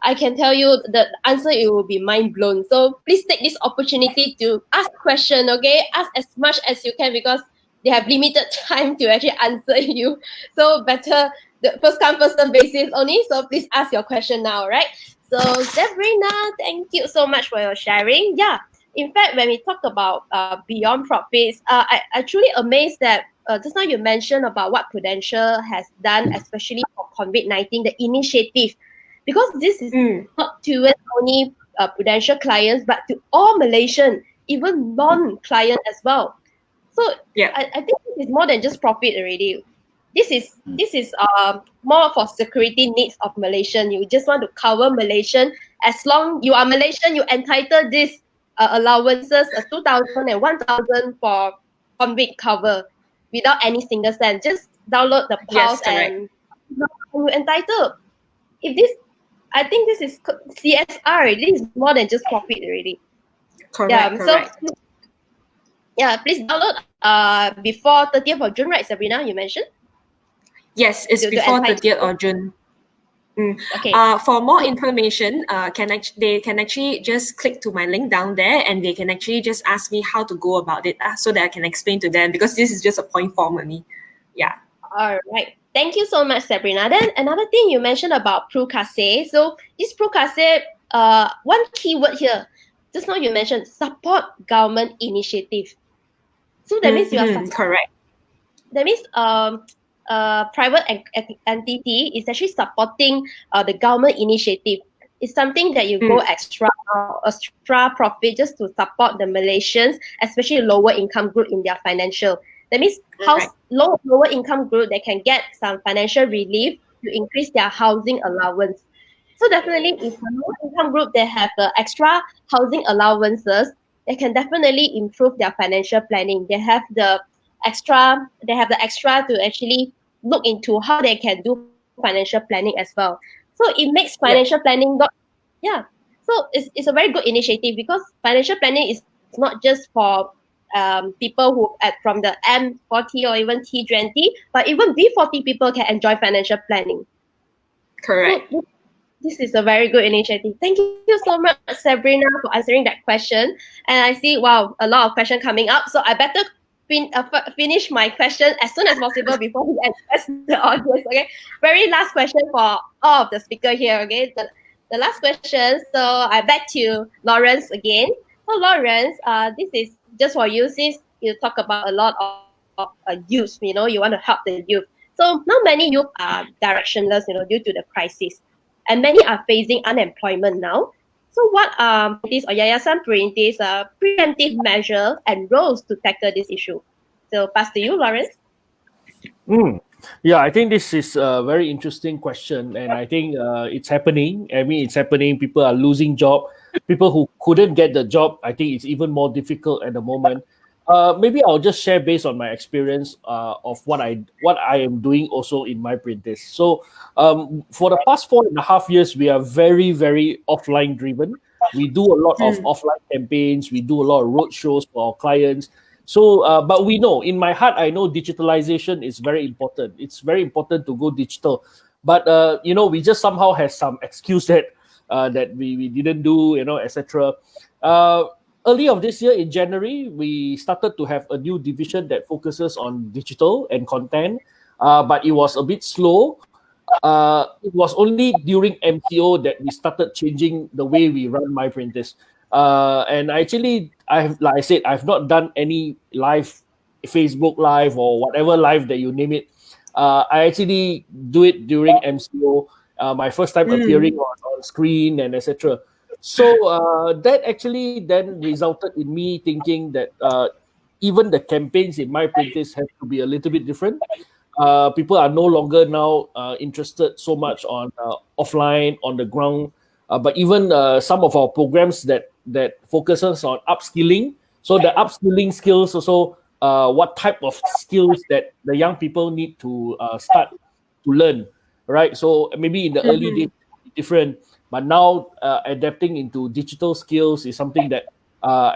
[SPEAKER 1] I can tell you the answer, it will be mind blown. So please take this opportunity to ask question, okay? Ask as much as you can, because they have limited time to actually answer you. So better the first come, first serve basis only. So please ask your question now, right? So Sabrina, thank you so much for your sharing. Yeah, in fact, when we talk about beyond profits, I truly amazed that just now you mentioned about what Prudential has done, especially for COVID-19, the initiative, because this is not towards only Prudential clients, but to all Malaysian, even non-client as well. So yeah, I think this is more than just profit already. This is more for security needs of Malaysian. You just want to cover Malaysian. As long you are Malaysian, you entitled this allowances, 2,000 and 1,000 for convict cover without any single cent. Just download the Pulse and you entitled. If this, I think this is CSR. This is more than just profit already.
[SPEAKER 4] Correct.
[SPEAKER 1] So yeah, please download before 30th of June, right, Sabrina? You mentioned.
[SPEAKER 4] Yes, it's before 30th of June. Okay. For more information, they can actually just click to my link down there, and they can actually just ask me how to go about it, so that I can explain to them, because this is just a point form only. Yeah.
[SPEAKER 1] All right. Thank you so much, Sabrina. Then another thing you mentioned about 𝐶𝐸. So this 𝐶𝐸, one keyword here. Just now you mentioned support government initiative. So that means you are
[SPEAKER 4] correct.
[SPEAKER 1] That means private entity is actually supporting the government initiative. It's something that you go extra profit just to support the Malaysians, especially lower income group in their financial. That means lower income group, they can get some financial relief to increase their housing allowance. So definitely, if a lower income group, they have the extra housing allowances, they can definitely improve their financial planning. They have the extra to actually look into how they can do financial planning as well. So it makes financial planning So it's a very good initiative, because financial planning is not just for people who from the M40 or even T20, but even B40 people can enjoy financial planning.
[SPEAKER 4] Correct.
[SPEAKER 1] So This is a very good initiative. Thank you so much, Sabrina, for answering that question. And I see, wow, a lot of questions coming up. So I better finish my question as soon as possible before we address the audience. Okay. Very last question for all of the speaker here. Okay. The last question. So I back to Lawrence again. So Lawrence, this is just for you since you talk about a lot of youth. You want to help the youth. So now many youth are directionless. Due to the crisis, and many are facing unemployment now. So what are these or yayasan these preemptive measures and roles to tackle this issue? So pass to you, Lawrence.
[SPEAKER 2] Yeah, I think this is a very interesting question, and I think it's happening. I mean, it's happening. People are losing job. People who couldn't get the job, I think it's even more difficult at the moment. Maybe I'll just share based on my experience of what I am doing also in my practice. So for the past 4.5 years, we are very, very offline driven. We do a lot of offline campaigns. We do a lot of road shows for our clients. So, but we know, in my heart, I know digitalization is very important. It's very important to go digital. But, we just somehow have some excuse that we didn't do, etc. Early of this year, in January, we started to have a new division that focuses on digital and content, but it was a bit slow. It was only during MCO that we started changing the way we run My Printers. And actually, like I said, I've not done any live Facebook live or whatever live that you name it. I actually do it during MCO, my first time appearing on screen and etc. So that actually then resulted in me thinking that even the campaigns in My Printers have to be a little bit different. People are no longer now interested so much on offline, on the ground, but even some of our programs that focuses on upskilling. So the upskilling skills also, what type of skills that the young people need to start to learn, right? So maybe in the early days different, but now adapting into digital skills is something that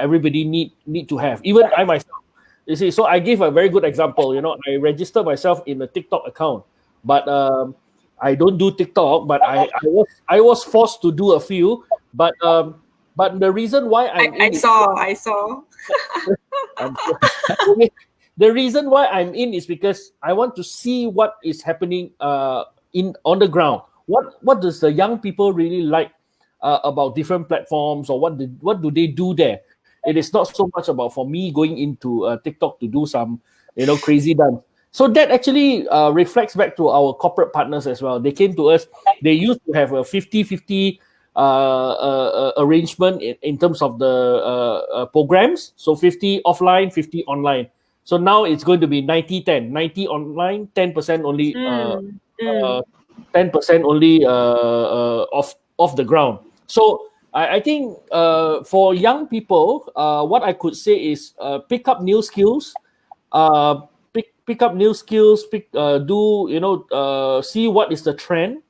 [SPEAKER 2] everybody need to have. Even I myself. You see, so I give a very good example. I registered myself in a TikTok account, but I don't do TikTok. But I was forced to do a few. But the reason why
[SPEAKER 4] I saw.
[SPEAKER 2] The reason why I'm in is because I want to see what is happening on the ground. What does the young people really like about different platforms, or what do they do there? It is not so much about for me going into TikTok to do some, crazy dance. So that actually reflects back to our corporate partners as well. They came to us. They used to have a 50-50 arrangement in terms of the programs. So 50 offline, 50 online. So now it's going to be 90-10. 90 online, 10% only 10% only off the ground. So I think for young people, what I could say is pick up new skills, pick up new skills, see what is the trend,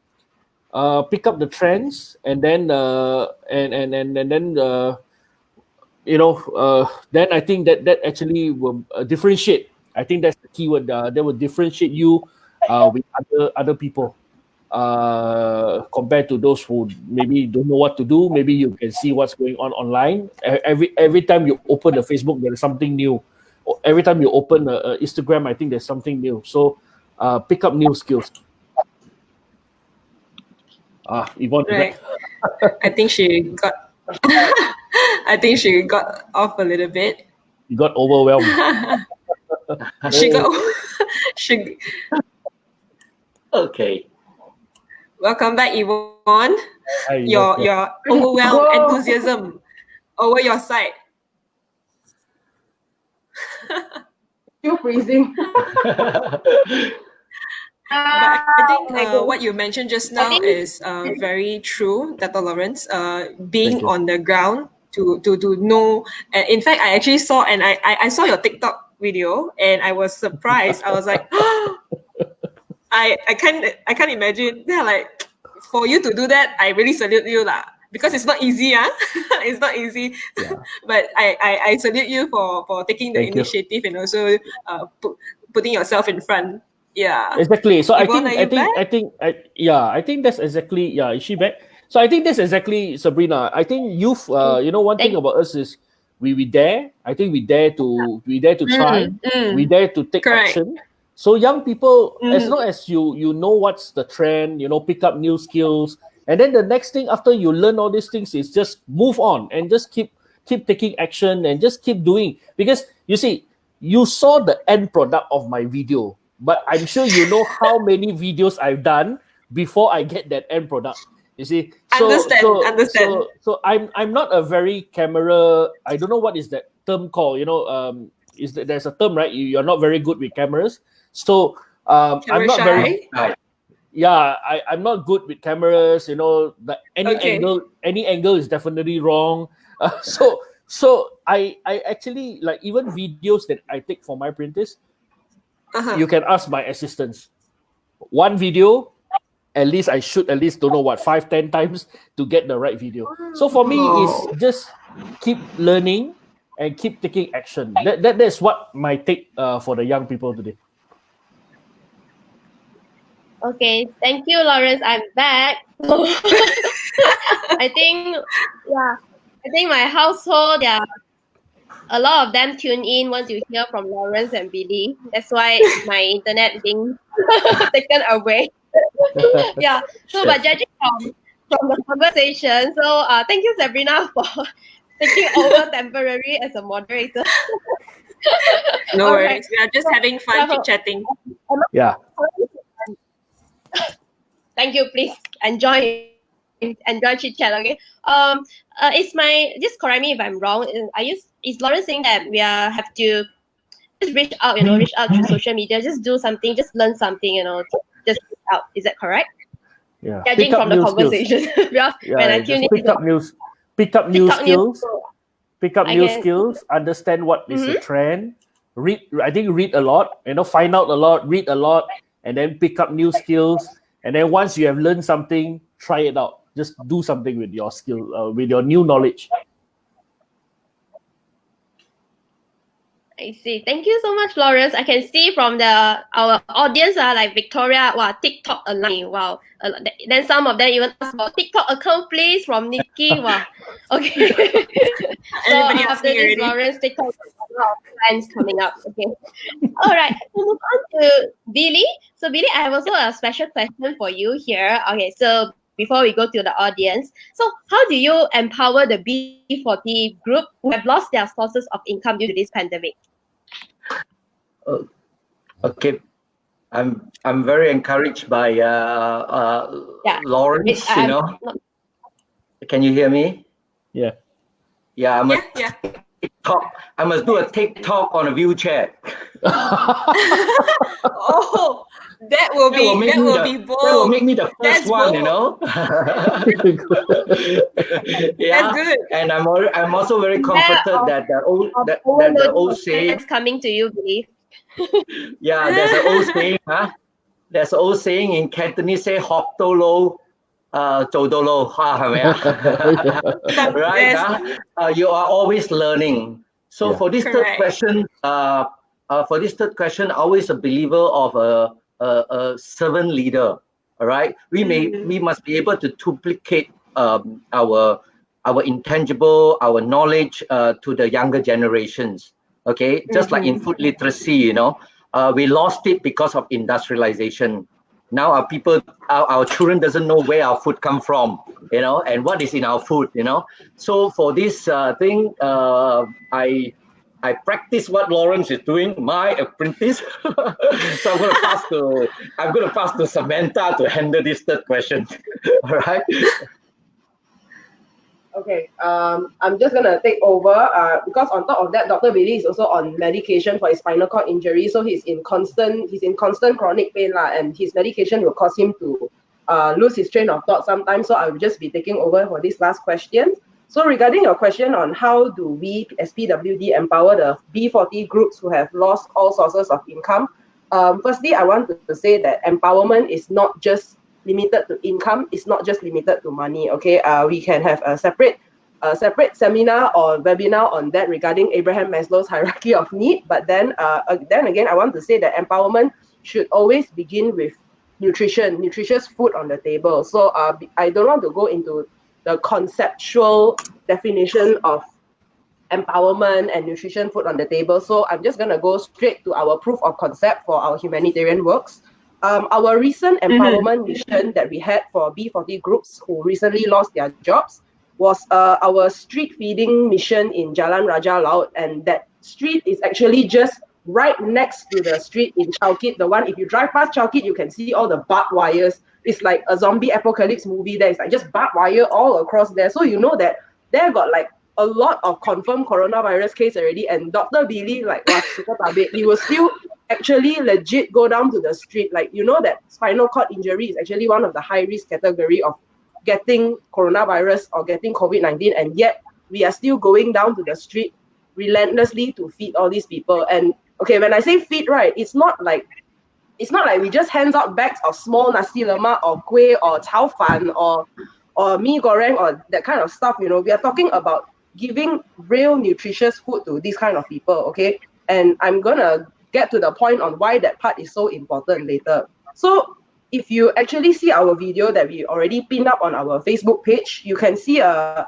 [SPEAKER 2] pick up the trends, and then then I think that actually will differentiate. I think that's the keyword. That will differentiate you with other people. Compared to those who maybe don't know what to do. Maybe you can see what's going on online. Every time you open a Facebook, there is something new. Every time you open a Instagram, I think there's something new. So pick up new skills. Yvonne,
[SPEAKER 4] right. I think she got I think she got off a little bit.
[SPEAKER 2] You got overwhelmed.
[SPEAKER 4] she
[SPEAKER 5] Okay.
[SPEAKER 4] Welcome back, Yvonne.
[SPEAKER 2] Hi,
[SPEAKER 4] your overwhelmed enthusiasm over your side.
[SPEAKER 3] Still freezing.
[SPEAKER 4] But I think what you mentioned just now is very true, Dr. Lawrence. Being on the ground to know. In fact, I actually saw, and I saw your TikTok video, and I was surprised. I was like, I can't imagine. Yeah, like for you to do that, I really salute you lah. Because it's not easy, it's not easy. Yeah. But I salute you for taking the initiative and also putting yourself in front. Yeah,
[SPEAKER 2] exactly. So
[SPEAKER 4] Yvonne,
[SPEAKER 2] I think that's exactly. Yeah, is she back? So I think that's exactly, Sabrina. I think youth, one thing about us is we dare. I think we dare to try. We dare to take
[SPEAKER 4] Correct.
[SPEAKER 2] action. So young people, as long as you know what's the trend, pick up new skills, and then the next thing after you learn all these things is just move on and just keep taking action and just keep doing. Because you see, you saw the end product of my video, but I'm sure you know how many videos I've done before I get that end product. You see,
[SPEAKER 4] Understand.
[SPEAKER 2] So I'm not a very camera. I don't know what is that term called. Is that there's a term, right? You're not very good with cameras. So I'm not very. Yeah, I'm not good with cameras. Any angle is definitely wrong. So I actually, like, even videos that I take for my printers, you can ask my assistants. One video, at least I shoot at least, don't know what, 5-10 times to get the right video. So for me, it's just keep learning and keep taking action. That's what my take for the young people today.
[SPEAKER 1] Okay, thank you, Lawrence. I'm back. I think my household, a lot of them tune in once you hear from Lawrence and Billy. That's why my internet being taken away. So but judging from the conversation, so thank you, Sabrina, for taking over temporary as a moderator.
[SPEAKER 4] No worries. We are just having fun chit-chatting.
[SPEAKER 2] Yeah.
[SPEAKER 1] Thank you. Please enjoy chit chat. Okay. Just correct me if I'm wrong. Is Lawrence saying that we have to just reach out through social media, just do something, just learn something, just reach out. Is that correct?
[SPEAKER 2] Yeah.
[SPEAKER 1] Judging from the conversation. When I tune in,
[SPEAKER 2] pick up new skills. Pick up new skills. Understand what is the trend. Read a lot. Find out a lot. Read a lot. And then pick up new skills. And then once you have learned something, try it out. Just do something with your skill, with your new knowledge.
[SPEAKER 1] I see. Thank you so much, Lawrence. I can see from our audience, like Victoria, wow, TikTok online, wow. Then some of them even ask about TikTok account, please, from Nikki. Wow. Okay. So after this, Lawrence, TikTok, a lot of plans coming up. Okay. All right. So move on to Billy. So Billy, I have also a special question for you here. Okay. So before we go to the audience, so how do you empower the B40 group who have lost their sources of income due to this pandemic?
[SPEAKER 5] Okay, I'm very encouraged by Lawrence. Can you hear me?
[SPEAKER 2] Yeah.
[SPEAKER 5] Yeah. I must do a TikTok on a wheelchair.
[SPEAKER 4] Oh, that will be bold.
[SPEAKER 5] That will make me the first one,
[SPEAKER 4] Yeah. That's good.
[SPEAKER 5] And I'm also very comforted that the old saying
[SPEAKER 1] is coming to you, Billy.
[SPEAKER 5] Yeah, there's an old saying, There's an old saying in Cantonese, say "hop do lo, zo do lo." Right? You are always learning. So for this third question, I'm always a believer of a servant leader. All right, we must be able to duplicate our intangible, our knowledge to the younger generations. Okay, just like in food literacy, we lost it because of industrialization. Now our children doesn't know where our food come from, and what is in our food, So for this thing, I practice what Lawrence is doing, my apprentice. So I'm gonna pass to Samantha to handle this third question. All right.
[SPEAKER 3] Okay, I'm just gonna take over because on top of that, Dr. Billy is also on medication for his spinal cord injury, so he's in constant chronic pain and his medication will cause him to lose his train of thought sometimes. So I will just be taking over for this last question. So regarding your question on how do we as PWD empower the B40 groups who have lost all sources of income, firstly, I want to say that empowerment is not just limited to income, it's not just limited to money. Okay, we can have a separate seminar or webinar on that regarding Abraham Maslow's hierarchy of need. But then again, I want to say that empowerment should always begin with nutritious food on the table. So I don't want to go into the conceptual definition of empowerment and nutrition food on the table. So I'm just going to go straight to our proof of concept for our humanitarian works. Our recent empowerment mission that we had for B40 groups who recently lost their jobs was our street feeding mission in Jalan Raja Laut, and that street is actually just right next to the street in 𝐤𝐤𝐻𝐿𝐚𝐥. The one, if you drive past 𝐤𝐤𝐻𝐿𝐚�், you can see all the barbed wires. It's like a zombie apocalypse movie there. It's like just barbed wire all across there. So you know that there got like a lot of confirmed coronavirus case already, and Dr. Billy like was super tabik. He will still actually legit go down to the street. Like, you know that spinal cord injury is actually one of the high risk category of getting coronavirus or getting COVID-19, and yet we are still going down to the street relentlessly to feed all these people. And okay, when I say feed, right, it's not like we just hands out bags of small nasi lemak or kueh or chao fan or mee goreng or that kind of stuff. You know, we are talking about giving real nutritious food to these kind of people. Okay, and I'm gonna get to the point on why that part is so important later. So if you actually see our video that we already pinned up on our Facebook page, you can see a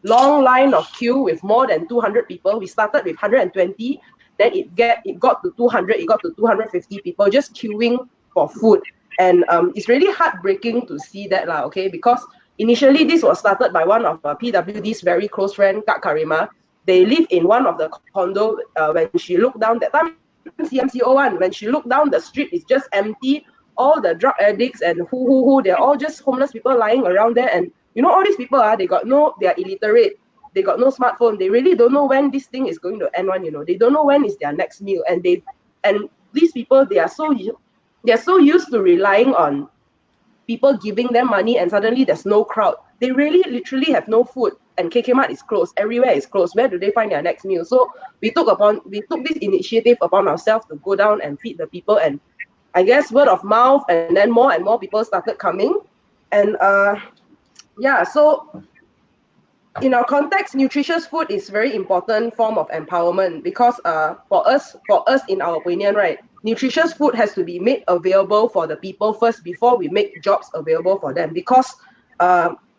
[SPEAKER 3] long line of queue with more than 200 people. We started with 120, then it got to 200, it got to 250 people just queuing for food. And it's really heartbreaking to see that, okay? Because initially this was started by one of PWD's very close friend, Kak Karima. They live in one of the condo. When she looked down, that time CMCO1, when she looked down, the street is just empty. All the drug addicts and who, they're all just homeless people lying around there. And you know, all these people, they are illiterate. They got no smartphone. They really don't know when this thing is going to end. You know, they don't know when is their next meal. And these people, they are so used to relying on people giving them money, and suddenly there's no crowd. They really literally have no food, and KK Mart is closed. Everywhere is closed. Where do they find their next meal? So we took this initiative upon ourselves to go down and feed the people. And I guess word of mouth, and then more and more people started coming. And so in our context, nutritious food is very important form of empowerment, because for us in our opinion, right, nutritious food has to be made available for the people first before we make jobs available for them. Because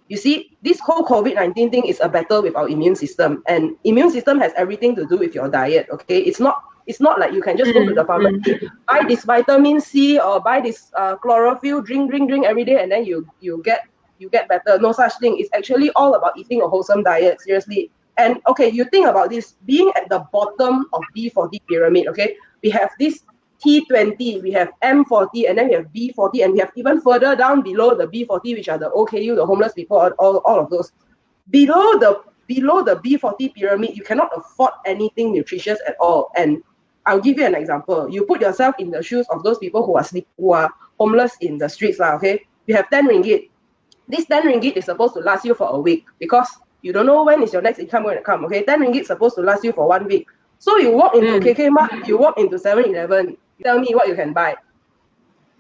[SPEAKER 3] you see, this whole COVID-19 thing is a battle with our immune system, and immune system has everything to do with your diet. Okay, it's not like you can just go to the pharmacy, buy this vitamin C or buy this chlorophyll, drink every day, and then you get better. No such thing. It's actually all about eating a wholesome diet, seriously. And okay, you think about this, being at the bottom of B40 pyramid, okay, we have this T20, we have M40, and then we have B40, and we have even further down below the B40, which are the OKU, the homeless people, all of those. Below the B40 pyramid, you cannot afford anything nutritious at all. And I'll give you an example. You put yourself in the shoes of those people who are homeless in the streets, okay? You have 10 ringgit. This 10 ringgit is supposed to last you for a week, because you don't know when is your next income going to come, okay? 10 ringgit is supposed to last you for 1 week. So you walk into KK Mart, you walk into 7-Eleven, you tell me what you can buy.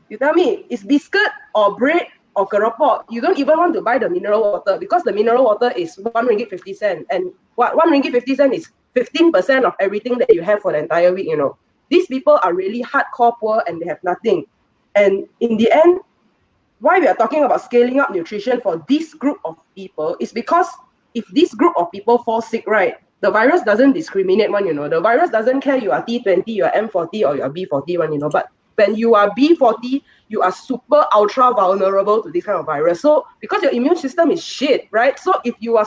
[SPEAKER 3] You tell me, it's biscuit or bread or keropok. You don't even want to buy the mineral water, because the mineral water is 1 ringgit 50 cent. And what 1 ringgit 50 cent is 15% of everything that you have for the entire week, you know. These people are really hardcore poor and they have nothing. And in the end, why we are talking about scaling up nutrition for this group of people is because if this group of people fall sick, right, the virus doesn't discriminate one, you know. The virus doesn't care you are T20, you are M40, or you are B40 one, you know. But when you are B40, you are super ultra vulnerable to this kind of virus. So because your immune system is shit, right? So if you are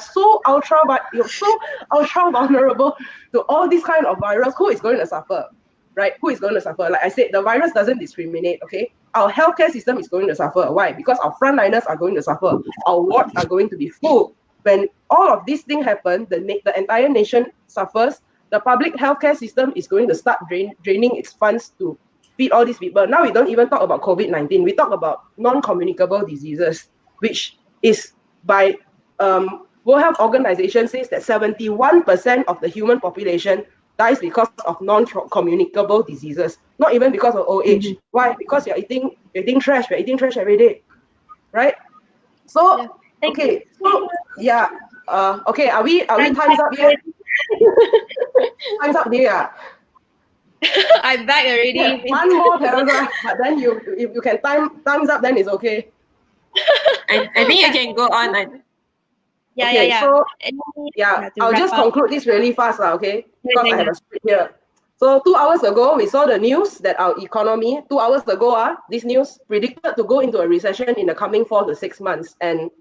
[SPEAKER 3] you're so ultra vulnerable to all this kind of virus, who is going to suffer? Right? Who is going to suffer? Like I said, the virus doesn't discriminate, okay? Our healthcare system is going to suffer. Why? Because our frontliners are going to suffer. Our wards are going to be full. When all of these things happen, the entire nation suffers. The public healthcare system is going to start draining its funds to feed all these people. Now we don't even talk about COVID-19. We talk about non-communicable diseases, which is by World Health Organization says that 71% of the human population dies because of non-communicable diseases, not even because of old age. Why? Because you're eating trash. We're eating trash every day, right? So okay, so yeah, okay. Are we times up here? Times up here.
[SPEAKER 1] I'm back already.
[SPEAKER 3] Yeah, one more paragraph, but then if you can thumbs up, then it's okay.
[SPEAKER 4] I think you can go on.
[SPEAKER 3] Okay, so
[SPEAKER 1] Yeah,
[SPEAKER 3] I'll just conclude this really fast, okay? Because I have a script here. So 2 hours ago, we saw the news that our economy, 2 hours ago, this news predicted to go into a recession in the coming 4 to 6 months. And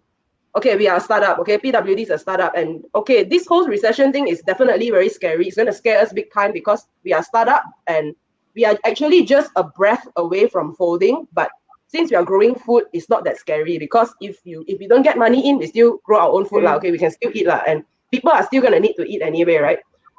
[SPEAKER 3] okay, we are a startup, okay? PWD is a startup. And okay, this whole recession thing is definitely very scary. It's going to scare us big time because we are a startup and we are actually just a breath away from folding. But since we are growing food, it's not that scary because if we don't get money in, we still grow our own food, okay? We can still eat, and people are still going to need to eat anyway, right?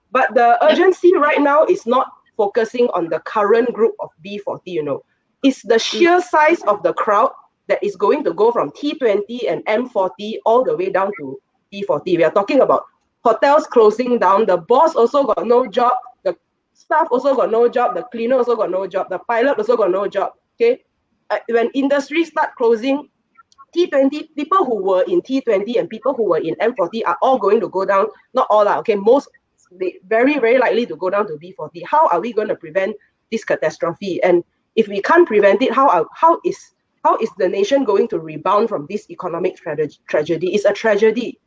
[SPEAKER 3] But the urgency right now is not focusing on the current group of B40, It's the sheer size of the crowd that is going to go from T20 and M40 all the way down to T40. We are talking about hotels closing down. The boss also got no job. The staff also got no job. The cleaner also got no job. The pilot also got no job, okay? When industries start closing, T20, people who were in T20 and people who were in M40 are all going to go down. Not all, okay? Most, very, very likely to go down to B40. How are we going to prevent this catastrophe? And if we can't prevent it, how is the nation going to rebound from this economic tragedy? It's a tragedy.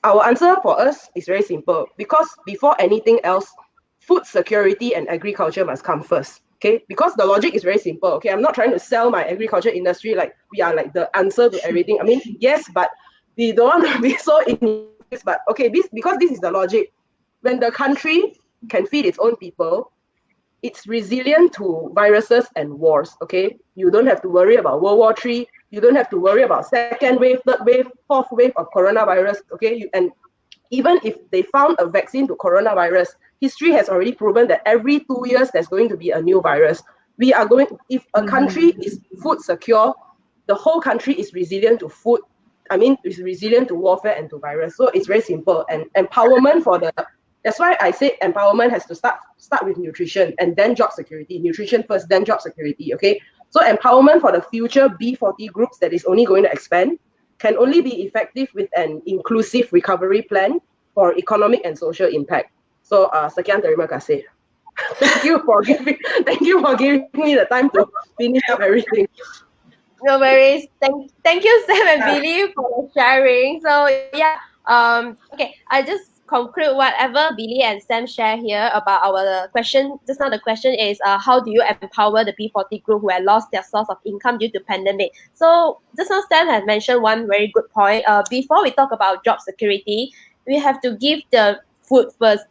[SPEAKER 3] Our answer for us is very simple. Because before anything else, food security and agriculture must come first. Okay, because the logic is very simple. Okay, I'm not trying to sell my agriculture industry like we are like the answer to everything. I mean, yes, but we don't want to be so in this. But okay, because this is the logic. When the country can feed its own people, it's resilient to viruses and wars. Okay, you don't have to worry about World War III. You don't have to worry about second wave, third wave, fourth wave of coronavirus. Okay, and even if they found a vaccine to coronavirus, history has already proven that every 2 years there's going to be a new virus. If a country is food secure, the whole country is resilient to food. It's resilient to warfare and to virus. So it's very simple. And empowerment that's why I say empowerment has to start with nutrition and then job security. Nutrition first, then job security, okay? So empowerment for the future B40 groups that is only going to expand can only be effective with an inclusive recovery plan for economic and social impact. So, sekian terima kasih. Thank you for giving me the time to finish up everything.
[SPEAKER 1] No worries. Thank you, Sam and Billy, for sharing. So okay, I just conclude whatever Billy and Sam share here about our question. Just now the question is how do you empower the B40 group who had lost their source of income due to pandemic? So just now Sam has mentioned one very good point. Before we talk about job security, we have to give the food first.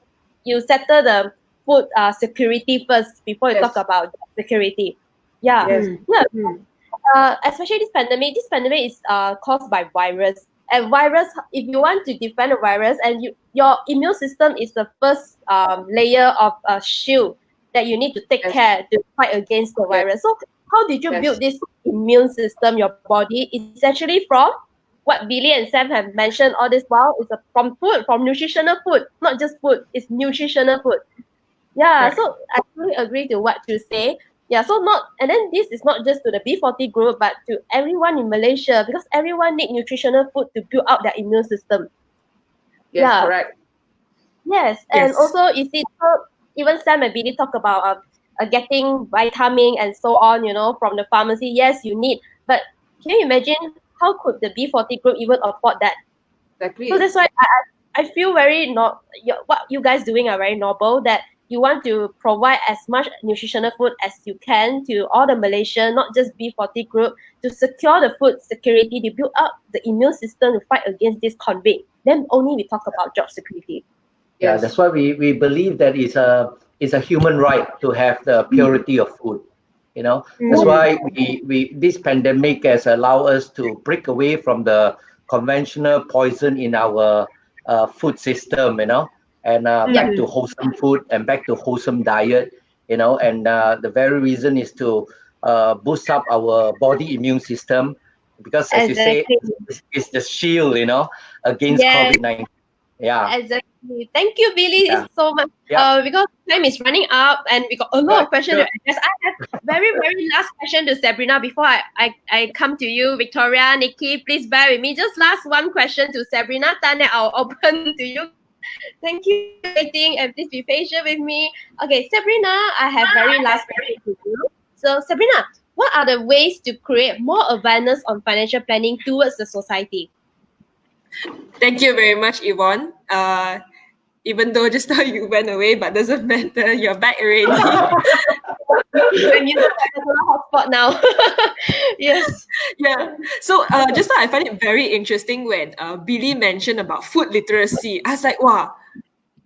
[SPEAKER 1] You settle the food security first before you talk about job security. Especially this pandemic is caused by virus. And virus, if you want to defend a virus, and your immune system is the first layer of shield that you need to take care to fight against the virus. So how did you build this immune system, your body? It's actually from what Billy and Sam have mentioned all this while. It's from food, from nutritional food, not just food, it's nutritional food. So I fully agree to what you say. And then this is not just to the B40 group, but to everyone in Malaysia, because everyone need nutritional food to build up their immune system.
[SPEAKER 3] Yes, correct.
[SPEAKER 1] Yes, and also you see, even Sam and Billy talk about getting vitamin and so on, from the pharmacy. Yes, you need, but can you imagine how could the B40 group even afford that?
[SPEAKER 3] Exactly.
[SPEAKER 1] So that's why I feel what you guys doing are very noble, that you want to provide as much nutritional food as you can to all the Malaysian, not just B40 group, to secure the food security, to build up the immune system to fight against this COVID. Then only we talk about job security.
[SPEAKER 5] Yeah, that's why we believe that it's a human right to have the purity of food. That's why this pandemic has allowed us to break away from the conventional poison in our food system, and back to wholesome food and back to wholesome diet, and the very reason is to boost up our body immune system, because as you say, it's the shield, against COVID-19. Yeah.
[SPEAKER 1] Exactly. Thank you, Billy, so much. Because time is running up and we got a lot of questions to address. I have very, very last question to Sabrina before I come to you, Victoria, Nikki. Please bear with me. Just last one question to Sabrina, then I'll open to you Thank you for waiting and please be patient with me. Okay, Sabrina, I have very last question to you. So, Sabrina, what are the ways to create more awareness on financial planning towards the society?
[SPEAKER 4] Thank you very much, Yvonne. Even though just now you went away, but doesn't matter, you're back already.
[SPEAKER 1] When you look at the hotspot now. Yes.
[SPEAKER 4] Yeah. So just now I find it very interesting when Billy mentioned about food literacy. I was like, wow,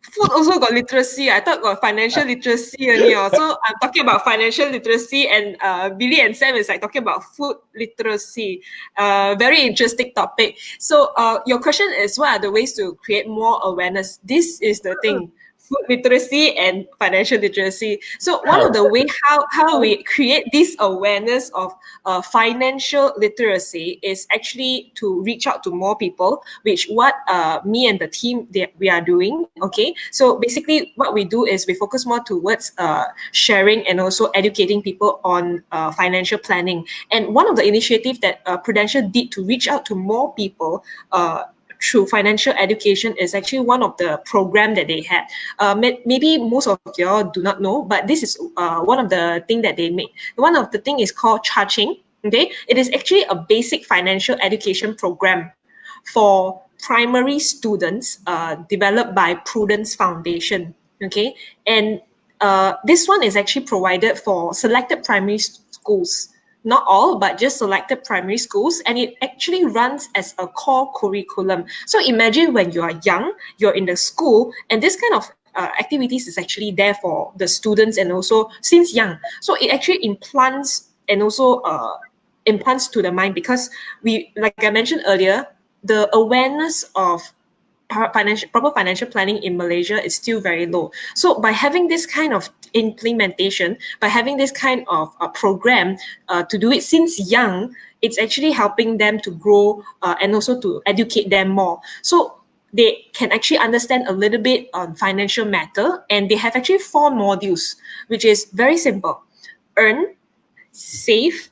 [SPEAKER 4] food also got literacy. I thought got financial literacy only. So I'm talking about financial literacy, and Billy and Sam is like talking about food literacy. Very interesting topic. So your question is, what are the ways to create more awareness? This is the thing. Food literacy and financial literacy. So one of the way how we create this awareness of financial literacy is actually to reach out to more people, which what me and the team we are doing. Okay, so basically what we do is we focus more towards sharing and also educating people on financial planning. And one of the initiatives that Prudential did to reach out to more people through financial education is actually one of the program that they had. Maybe most of y'all do not know, but this is one of the thing that they made. One of the thing is called charging. Okay, it is actually a basic financial education program for primary students developed by Prudence Foundation. Okay, and this one is actually provided for selected primary schools, not all, but just selected primary schools, and it actually runs as a core curriculum. So imagine when you are young, you're in the school, and this kind of activities is actually there for the students and also since young. So it actually implants and also implants to the mind, because we, like I mentioned earlier, the awareness of proper financial planning in Malaysia is still very low. So by having this kind of implementation, by having this kind of program to do it since young, it's actually helping them to grow and also to educate them more. So they can actually understand a little bit on financial matter, and they have actually 4 modules, which is very simple: earn, save,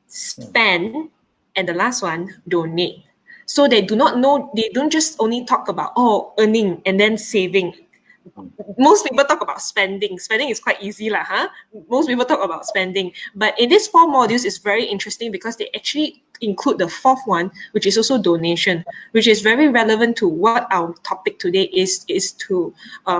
[SPEAKER 4] spend, and the last one, donate. So they do not know, they don't just only talk about, oh, earning and then saving. Most people talk about spending. Spending is quite easy lah, huh? Most people talk about spending. But in these 4 modules, it's very interesting because they actually include the 4th one, which is also donation, which is very relevant to what our topic today is to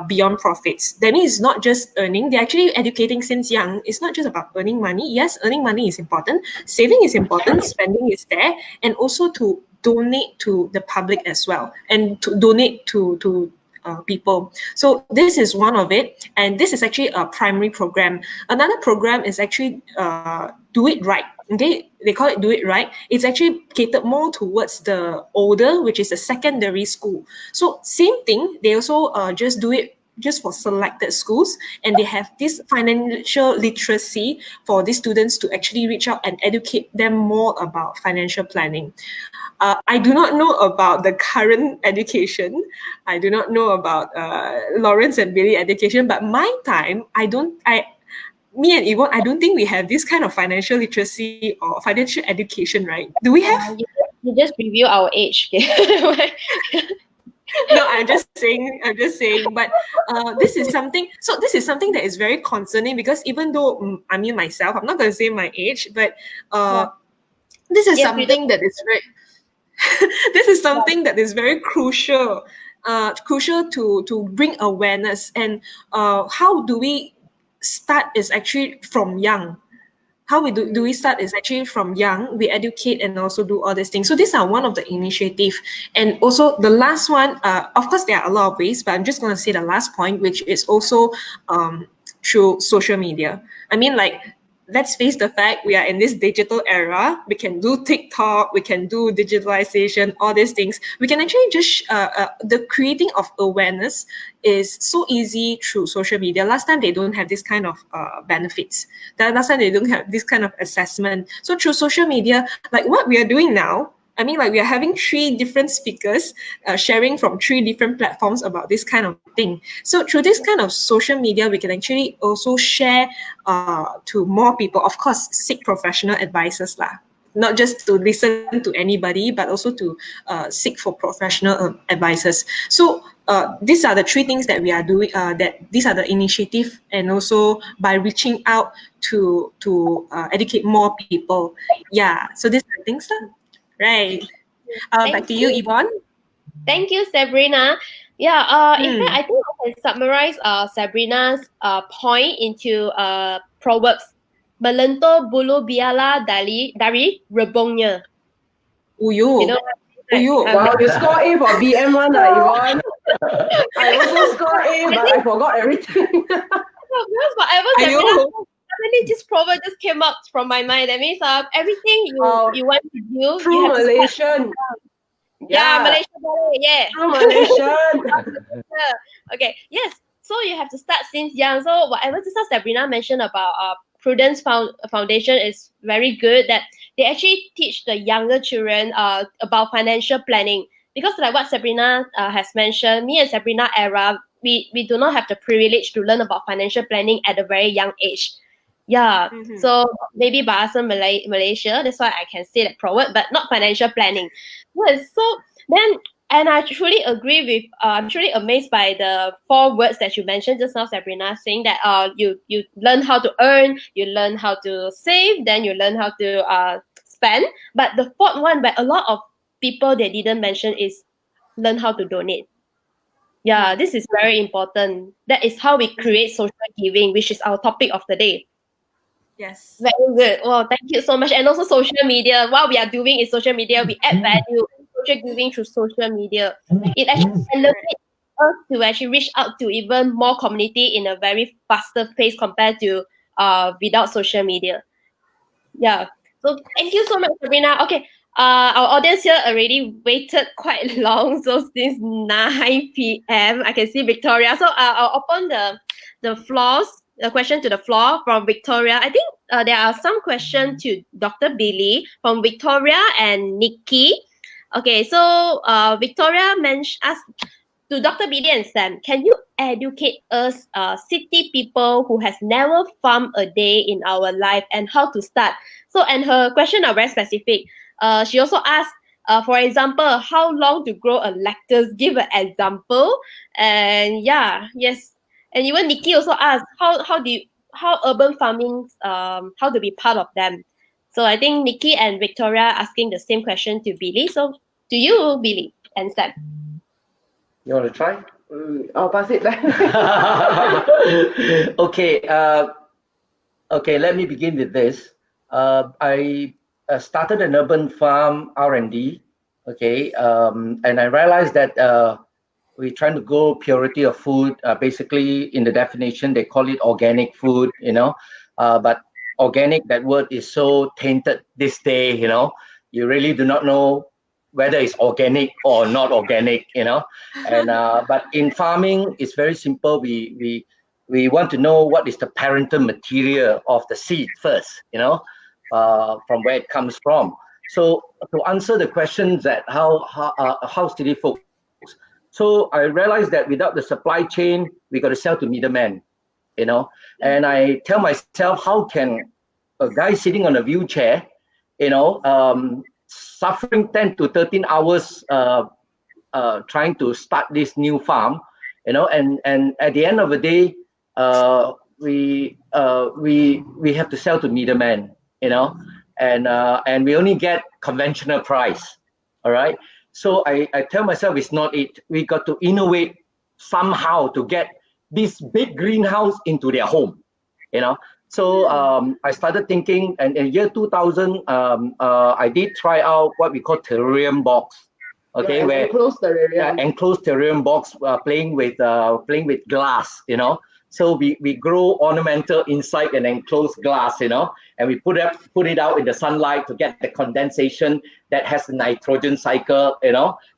[SPEAKER 4] beyond profits. That means it's not just earning. They're actually educating since young. It's not just about earning money. Yes, earning money is important. Saving is important. Spending is there. And also to donate to the public as well, and to donate to people. So this is one of it, and this is actually a primary program. Another program is actually Do It Right. Okay, they call it Do It Right. It's actually catered more towards the older, which is a secondary school. So same thing, they also just do it just for selected schools, and they have this financial literacy for these students to actually reach out and educate them more about financial planning. I do not know about the current education. I do not know about Lawrence and Billy education, but my time, me and Yvonne, I don't think we have this kind of financial literacy or financial education, right? Do we have?
[SPEAKER 1] You just review our age. Okay?
[SPEAKER 4] No, I'm just saying, but this is something, so this is something that is very concerning, because even though, I mean myself, I'm not going to say my age, but this is something that is very, this is something that is very crucial, to bring awareness. And how do we start is actually from young. How do we start is actually from young. We educate and also do all these things. So these are one of the initiative. And also the last one, of course, there are a lot of ways, but I'm just going to say the last point, which is also through social media. I mean, like, let's face the fact, we are in this digital era. We can do TikTok, we can do digitalization, all these things. We can actually just, the creating of awareness is so easy through social media. Last time, they don't have this kind of benefits. Last time, they don't have this kind of assessment. So through social media, like what we are doing now, I mean, like, we are having 3 different speakers sharing from 3 different platforms about this kind of thing. So through this kind of social media, we can actually also share to more people. Of course, seek professional advices lah. Not just to listen to anybody, but also to seek for professional advices. So these are the three things that we are doing. That these are the initiative, and also by reaching out to educate more people. Yeah. So these are the things, lah. Right. Back to you, Yvonne.
[SPEAKER 1] Thank you, Sabrina. Yeah, in fact, I think I can summarize Sabrina's point into proverbs. Melento bulu biala dari rebongnya.
[SPEAKER 4] Uyu.
[SPEAKER 1] You know,
[SPEAKER 4] Uyu.
[SPEAKER 3] Wow, you score A for BM one, Yvonne. I also score A, but I forgot everything.
[SPEAKER 1] Whatever Sabrina, suddenly this proverb just came up from my mind. That means everything you want to do,
[SPEAKER 3] True
[SPEAKER 1] you have to
[SPEAKER 3] Malaysian.
[SPEAKER 1] Yeah, Malaysia boleh, yeah.
[SPEAKER 3] True Malaysian.
[SPEAKER 1] Okay, yes. So you have to start since young. So whatever just as Sabrina mentioned about Prudence Foundation is very good, that they actually teach the younger children about financial planning. Because like what Sabrina has mentioned, me and Sabrina era, we do not have the privilege to learn about financial planning at a very young age. Yeah. So maybe bahasa Malaysia, that's why I can say that proverb, but not financial planning. Yes. So then, and I truly agree with. I'm truly amazed by the 4 words that you mentioned just now, Sabrina, saying that you learn how to earn, you learn how to save, then you learn how to spend. But the 4th one, but a lot of people they didn't mention is learn how to donate. Yeah, this is very important. That is how we create social giving, which is our topic of the day.
[SPEAKER 4] Yes.
[SPEAKER 1] Very good. Well, thank you so much. And also social media. What we are doing is social media. We add value in social giving through social media. It actually elevates us to actually reach out to even more community in a very faster pace compared to without social media. Yeah. So thank you so much, Sabrina. Okay. Our audience here already waited quite long. So since 9 p.m., I can see Victoria. So I'll open the question to the floor from Victoria. I think there are some questions to Dr. Billy from Victoria and Nikki. Okay, so Victoria asked to Dr. Billy and Sam, can you educate us, city people who has never farmed a day in our life, and how to start? So, and her question are very specific. She also asked, for example, how long to grow a lettuce? Give an example. And yeah, yes. And even Nikki also asked, how urban farming, how to be part of them. So I think Nikki and Victoria asking the same question to Billy. So to you, Billy and Sam.
[SPEAKER 5] You want to try?
[SPEAKER 3] I'll pass it back.
[SPEAKER 5] Okay. Okay. Let me begin with this. I started an urban farm R&D. Okay. And I realized that we're trying to go purity of food. Basically, in the definition, they call it organic food. But organic, that word is so tainted this day. You really do not know whether it's organic or not organic, and but in farming, it's very simple. We want to know what is the parental material of the seed first, from where it comes from. So to answer the question that how city folks, so I realized that without the supply chain, we got to sell to middlemen, and I tell myself, how can a guy sitting on a wheelchair, suffering 10 to 13 hours trying to start this new farm, and at the end of the day, we have to sell to middlemen, and we only get conventional price. All right. So I tell myself, it's not it. We got to innovate somehow to get this big greenhouse into their home, So I started thinking, and in year 2000, I did try out what we call terrarium box. Okay, where
[SPEAKER 3] enclosed terrarium.
[SPEAKER 5] Enclosed terrarium box, playing with glass. So we grow ornamental inside an enclosed glass. And we put it out in the sunlight to get the condensation that has the nitrogen cycle.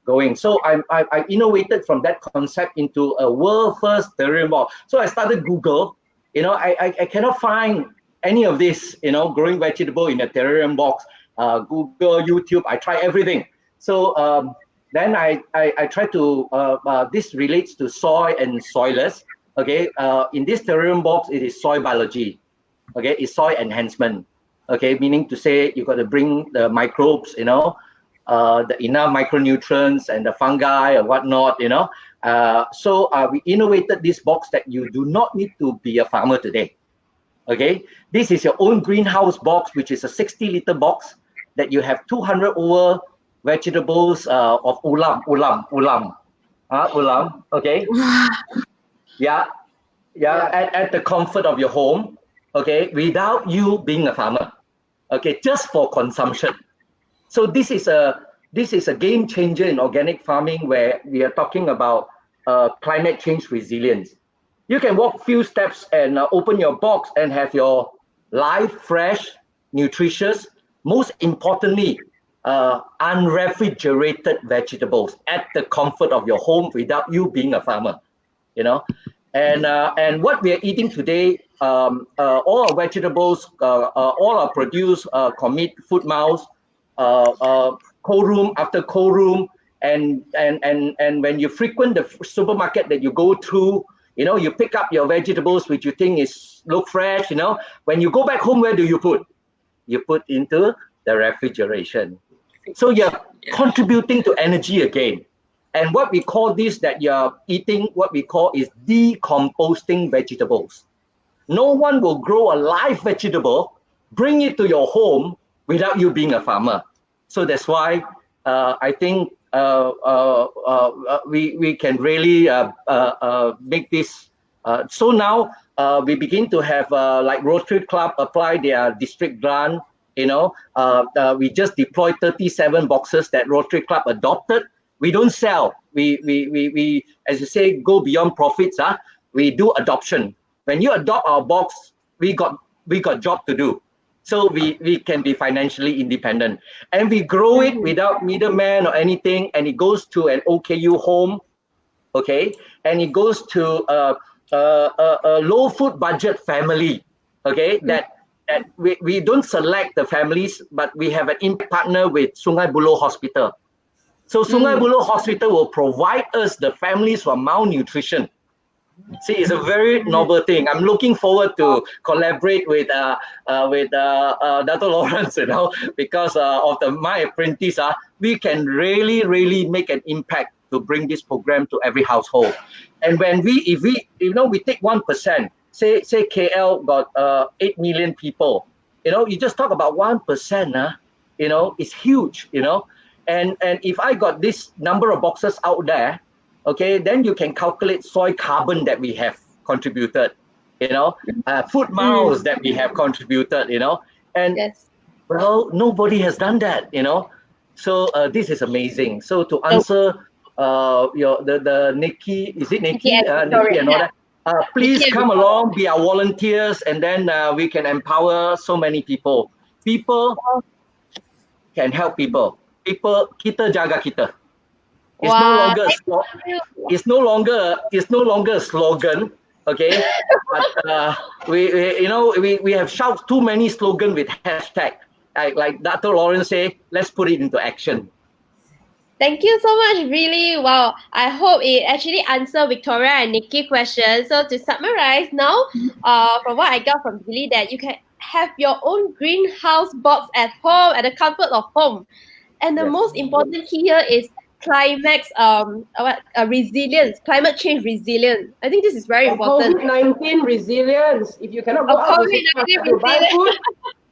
[SPEAKER 5] Going. So I innovated from that concept into a world first terrarium box. So I started Google. I cannot find any of this, growing vegetable in a terrarium box. Google, YouTube, I try everything. So then I try to, this relates to soil and soilers. Okay, in this terrarium box, it is soil biology. Okay, it's soil enhancement. Okay, meaning to say you got to bring the microbes, the enough micronutrients and the fungi or whatnot, So we innovated this box that you do not need to be a farmer today. Okay, this is your own greenhouse box, which is a 60-liter box that you have 200 over vegetables of ulam. Okay, yeah, at the comfort of your home. Okay, without you being a farmer. Okay, just for consumption. So this is a game changer in organic farming, where we are talking about climate change resilience. You can walk few steps and open your box and have your live, fresh, nutritious, most importantly, unrefrigerated vegetables at the comfort of your home without you being a farmer. And what we are eating today, all our vegetables, all our produce, commit food miles, cold room after cold room, and when you frequent the supermarket that you go through, you pick up your vegetables which you think look fresh. When you go back home, where do you put? You put into the refrigeration. So you're contributing to energy again. And what we call this, that you're eating, what we call is decomposting vegetables. No one will grow a live vegetable, bring it to your home without you being a farmer. So that's why I think we can really make this. So now we begin to have like Rotary Club apply their district grant. We just deployed 37 boxes that Rotary Club adopted. We don't sell. We as you say, go beyond profits. We do adoption. When you adopt our box, we got job to do. So we can be financially independent, and we grow it without middleman or anything, and it goes to an OKU home, okay, and it goes to a low food budget family, okay. That we don't select the families, but we have an impact partner with Sungai Buloh Hospital. So Sungai Buloh Hospital will provide us the families for malnutrition. See, it's a very noble thing. I'm looking forward to collaborate with Dr. Lawrence, because of my apprentice, we can really make an impact to bring this program to every household. And when if we take 1%, say KL got 8 million people, you just talk about 1%, it's huge, And if I got this number of boxes out there, okay, then you can calculate soil carbon that we have contributed, food miles that we have contributed, and well, nobody has done that, So this is amazing. So to answer the Nikki, is it Nikki? Nikki and all that. Please come along, be our volunteers, and then we can empower so many people. People can help people. People, kita jaga kita. It's no longer a slogan, okay? But we have shouted too many slogans with hashtag. Like Dr. Lawrence say, let's put it into action.
[SPEAKER 1] Thank you so much. Really, wow. I hope it actually answered Victoria and Nikki questions. So to summarize now, from what I got from Billy, that you can have your own greenhouse box at home, at the comfort of home. And the most important key here is climate change resilience. I think this is very important.
[SPEAKER 3] COVID-19 resilience. If you cannot go out to buy food,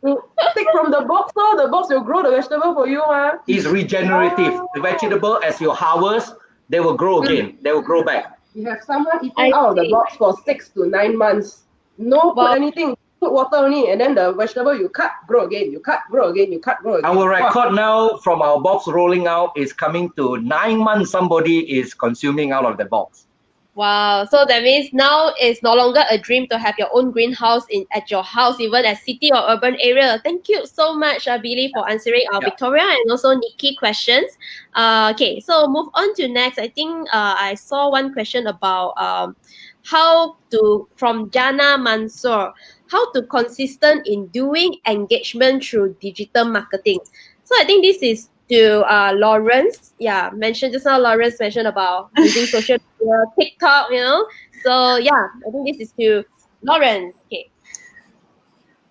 [SPEAKER 3] you take from the box. So the box will grow the vegetable for you.
[SPEAKER 5] It's regenerative. The vegetable, as you harvest, they will grow again. They will grow back.
[SPEAKER 3] You have someone eating out of the box for 6 to 9 months. No put anything. Put water only, and then the vegetable you cut, grow again. You cut, grow again. You cut, grow again.
[SPEAKER 5] Our record now from our box rolling out is coming to 9 months. Somebody is consuming out of the box.
[SPEAKER 1] Wow! So that means now it's no longer a dream to have your own greenhouse at your house, even at city or urban area. Thank you so much, Billy, for answering our Victoria and also Nikki questions. Okay, so move on to next. I think I saw one question about from Jana Mansoor. How to consistent in doing engagement through digital marketing. So I think this is to Lawrence. Mentioned just now. Lawrence mentioned about using social media, TikTok. So I think this is to Lawrence. Okay.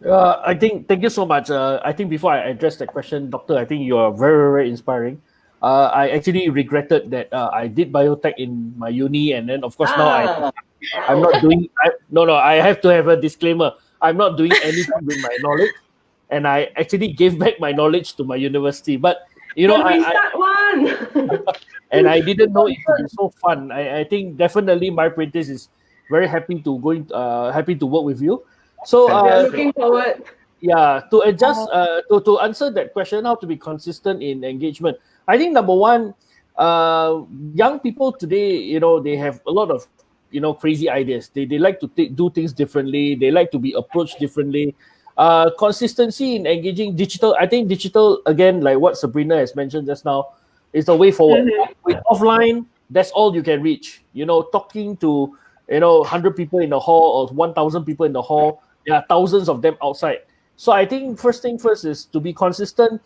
[SPEAKER 2] I think thank you so much. I think before I address that question, Doctor, I think you are very, very inspiring. I actually regretted that I did biotech in my uni, and then of course now
[SPEAKER 5] Ah,
[SPEAKER 2] I'm not
[SPEAKER 5] wow.
[SPEAKER 2] doing. No, I have to have a disclaimer. I'm not doing anything with my knowledge, and I actually gave back my knowledge to my university. But you know,
[SPEAKER 3] Can we start one?
[SPEAKER 2] and I didn't know it would be so fun. I think definitely my apprentice is very happy to work with you. So
[SPEAKER 3] We are
[SPEAKER 5] Fantastic.
[SPEAKER 3] looking forward.
[SPEAKER 2] yeah, to adjust to answer that question, how to be consistent in engagement. I think number one, young people today, they have a lot of crazy ideas. They like to do things differently. They like to be approached differently. Consistency in engaging digital. I think digital, again, like what Sabrina has mentioned just now, is the way forward. With offline, that's all you can reach. Talking to 100 people in the hall or 1,000 people in the hall. There are thousands of them outside. So I think first thing first is to be consistent.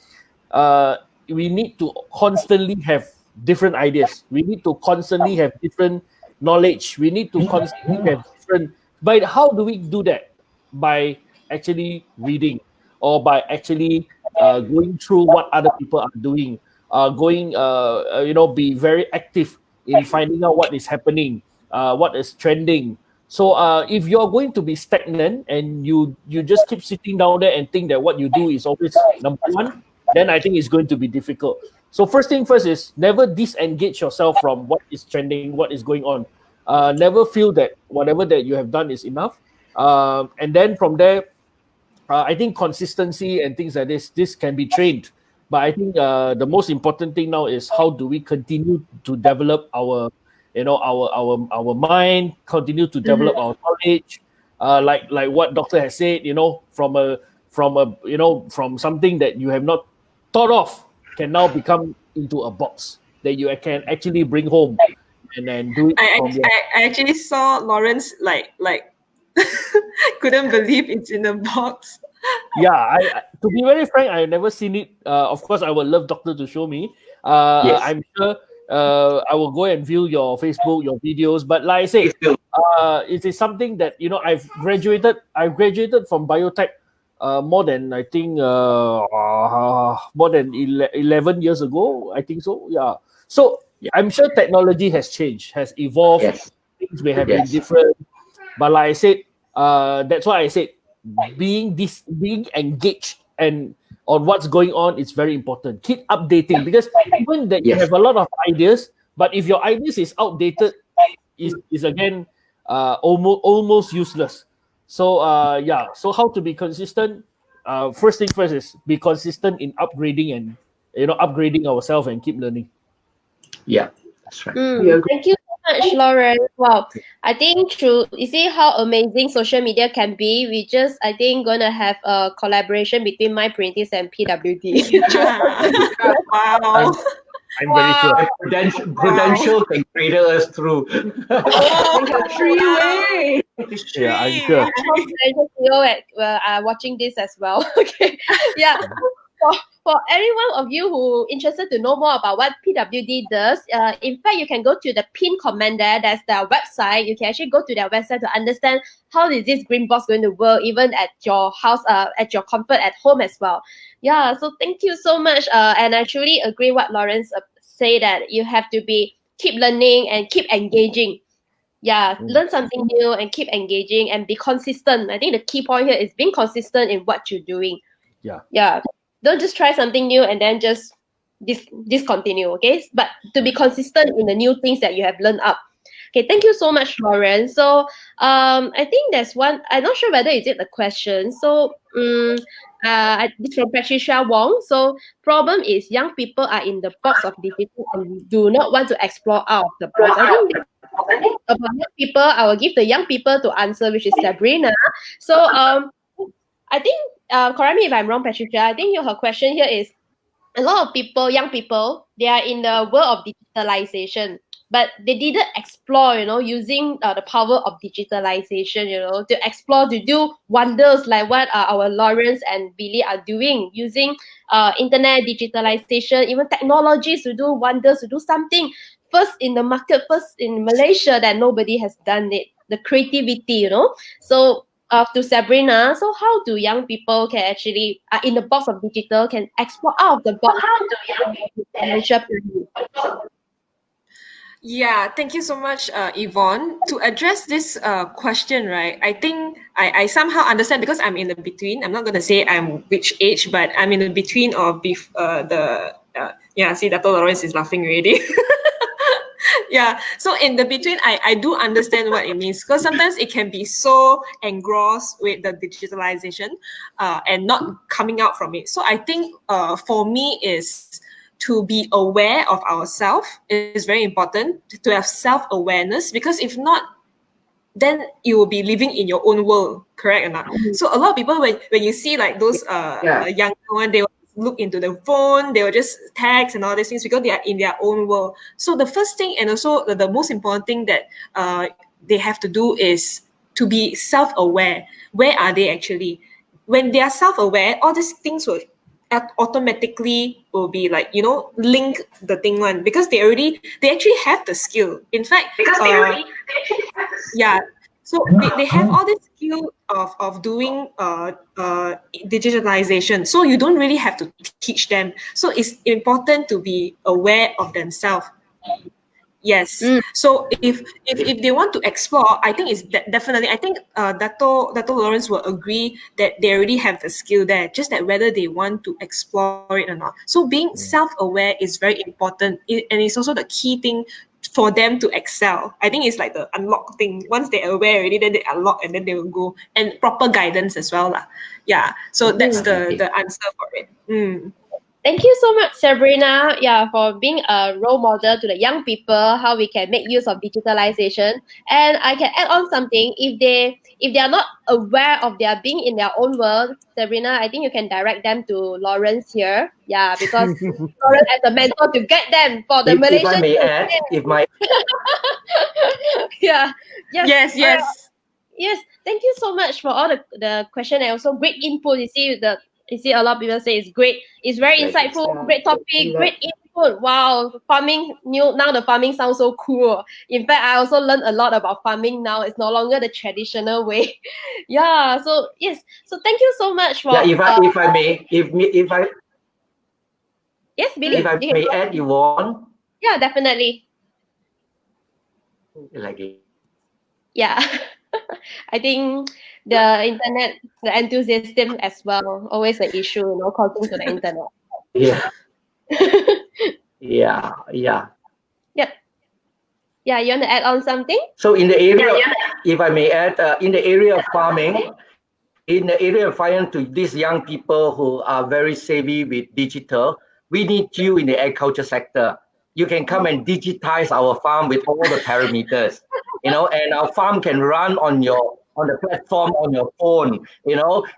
[SPEAKER 2] We need to constantly have different ideas. We need to constantly have different knowledge. We need to constantly have different. But how do we do that? By actually reading, or by actually going through what other people are doing. Be very active in finding out what is happening, what is trending. So if you're going to be stagnant and you just keep sitting down there and think that what you do is always number one, then I think it's going to be difficult. So first thing first is never disengage yourself from what is trending, what is going on. Never feel that whatever that you have done is enough. And then from there, I think consistency and things like this can be trained. But I think the most important thing now is how do we continue to develop our mind, continue to develop our knowledge, like what Doctor has said, from something that you have not thought of can now become into a box that you can actually bring home and then do it
[SPEAKER 4] I,
[SPEAKER 2] from
[SPEAKER 4] I,
[SPEAKER 2] your.
[SPEAKER 4] I actually saw Lawrence like couldn't believe it's in a box.
[SPEAKER 2] Yeah, to be very frank, I've never seen it. Of course, I would love Doctor to show me.
[SPEAKER 5] Yes.
[SPEAKER 2] I'm sure I will go and view your Facebook, your videos. But like I said,
[SPEAKER 5] Please do.
[SPEAKER 2] it is something that I've graduated. I've graduated from biotech more than I think more than 11 years ago. I think so. Yeah. So
[SPEAKER 5] Yeah.
[SPEAKER 2] I'm sure technology has changed, has evolved.
[SPEAKER 5] Yes.
[SPEAKER 2] Things may have been
[SPEAKER 5] Yes.
[SPEAKER 2] different, but like I said, that's why I said being engaged and on what's going on is very important. Keep updating, because even that you
[SPEAKER 5] Yes.
[SPEAKER 2] have a lot of ideas, but if your ideas is outdated, is again almost useless. So yeah, so how to be consistent? First thing first is be consistent in upgrading and upgrading ourselves and keep learning.
[SPEAKER 5] Yeah. That's right.
[SPEAKER 3] We agree.
[SPEAKER 1] Thank you so much, Lauren. Wow. I think through you see how amazing social media can be. We just I think gonna have a collaboration between my apprentice and PWD.
[SPEAKER 4] Wow.
[SPEAKER 2] I'm very sure.
[SPEAKER 5] Prudential can cradle us through.
[SPEAKER 3] Like a three-way.
[SPEAKER 2] Yeah, I'm sure.
[SPEAKER 1] I hope Prudential CEO are watching this as well. Okay. Yeah. For every one of you who interested to know more about what PWD does, in fact, you can go to the pin comment there. That's their website. You can actually go to their website to understand how is this green box going to work, even at your house, at your comfort at home as well. Yeah. So thank you so much. And I truly agree what Lawrence say that you have to keep learning and keep engaging. Yeah, learn something new and keep engaging and be consistent. I think the key point here is being consistent in what you're doing. Yeah, don't just try something new and then just discontinue. Okay, but to be consistent in the new things that you have learned up. Okay, thank you so much, Lauren. So I think there's one. I'm not sure whether is it the question. So it's from Patricia Wong. So problem is young people are in the box of digital and do not want to explore out of the box. I think about young people, I will give the young people to answer, which is Sabrina. So I think correct me if I'm wrong, Patricia. I think her question here is a lot of people, young people, they are in the world of digitalization, but they didn't explore, using the power of digitalization, to explore, to do wonders like what our Lawrence and Billy are doing, using internet digitalization, even technologies to do wonders, to do something first in the market, first in Malaysia that nobody has done it. The creativity, So to Sabrina. So how do young people can actually, in the box of digital, can explore out of the box? How do young people financial planning?
[SPEAKER 4] Yeah, thank you so much, Yvonne. To address this question, right, I think I somehow understand because I'm in the between. I'm not going to say I'm which age, but I'm in the between of yeah, see, Dr. Lawrence is laughing already. Yeah, so in the between, I do understand what it means because sometimes it can be so engrossed with the digitalization and not coming out from it. So I think for me is to be aware of ourselves is very important, to have self-awareness, because if not, then you will be living in your own world, correct or not? So a lot of people, when you see like those younger one, they will look into the phone, they will just text and all these things because they are in their own world. So the first thing, and also the most important thing that they have to do is to be self-aware. Where are they actually? When they are self-aware, all these things will automatically will be like, link the thing one, because they actually have the skill. In fact, yeah, so they have all this skill of doing digitalization, so you don't really have to teach them. So it's important to be aware of themselves. Yes. So if they want to explore, I think it's definitely. I think Dato Lawrence will agree that they already have the skill there. Just that whether they want to explore it or not. So being self-aware is very important, and it's also the key thing for them to excel. I think it's like the unlock thing. Once they're aware already, then they unlock and then they will go, and proper guidance as well, lah. Yeah. So that's the answer for it.
[SPEAKER 1] Thank you so much, Sabrina, for being a role model to the young people, how we can make use of digitalization. And I can add on something. If they are not aware of their being in their own world, Sabrina, I think you can direct them to Lawrence here. Yeah, because Lawrence as a mentor to get them for the
[SPEAKER 5] If
[SPEAKER 1] Malaysian.
[SPEAKER 5] I may add,
[SPEAKER 1] Yeah.
[SPEAKER 4] Yes.
[SPEAKER 1] Yes, thank you so much for all the question and also great input. You see a lot of people say it's great. It's very insightful, great topic, great input. Wow, farming now the farming sounds so cool. In fact, I also learned a lot about farming now. It's no longer the traditional way. Yeah, so yes. So thank you so much for
[SPEAKER 5] if I may,
[SPEAKER 1] yes, Billy.
[SPEAKER 5] if I may add, Yvonne.
[SPEAKER 1] Yeah, definitely.
[SPEAKER 5] Like it.
[SPEAKER 1] Yeah. I think the internet, the enthusiasm as well, always an issue, causing to the internet.
[SPEAKER 5] Yeah. Yeah.
[SPEAKER 1] Yep. Yeah, you want to add on something?
[SPEAKER 5] So in the area, if I may add, in the area of farming, to these young people who are very savvy with digital, we need you in the agriculture sector. You can come and digitize our farm with all the parameters, and our farm can run on the platform on your phone,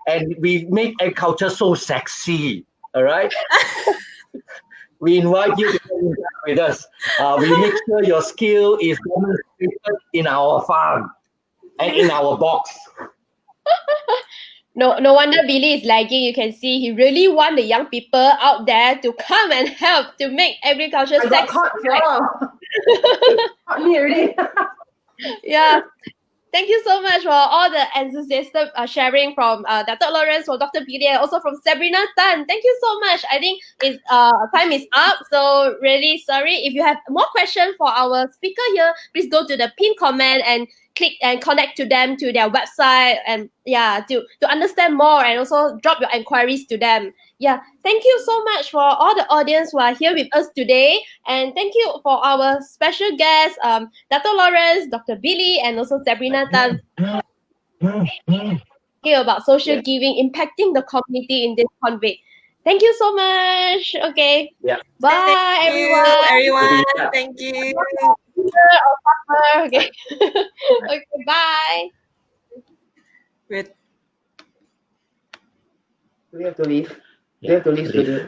[SPEAKER 5] and we make agriculture so sexy. All right. We invite you to come in with us. We make sure your skill is demonstrated in our farm and in our box.
[SPEAKER 1] No wonder Billy is lagging. You can see he really want the young people out there to come and help to make agriculture
[SPEAKER 3] I got caught, caught me already.
[SPEAKER 1] Yeah. Thank you so much for all the enthusiastic sharing from Dr. Lawrence, from Dr. Billy, and also from Sabrina Tan. Thank you so much. I think time is up, so really sorry. If you have more questions for our speaker here, please go to the pinned comment and click and connect to them to their website, and to understand more, and also drop your inquiries to them. Yeah, thank you so much for all the audience who are here with us today, and thank you for our special guests, Dr. Lawrence, Dr. Billy, and also Sabrina Tan, about social giving impacting the community in this convey. Thank you so much. Okay.
[SPEAKER 5] Yeah.
[SPEAKER 1] Bye,
[SPEAKER 4] Thank you,
[SPEAKER 1] everyone.
[SPEAKER 4] everyone. Thank you.
[SPEAKER 1] Okay. Okay. Bye.
[SPEAKER 4] With
[SPEAKER 3] Do we have to leave? Do we have to leave today?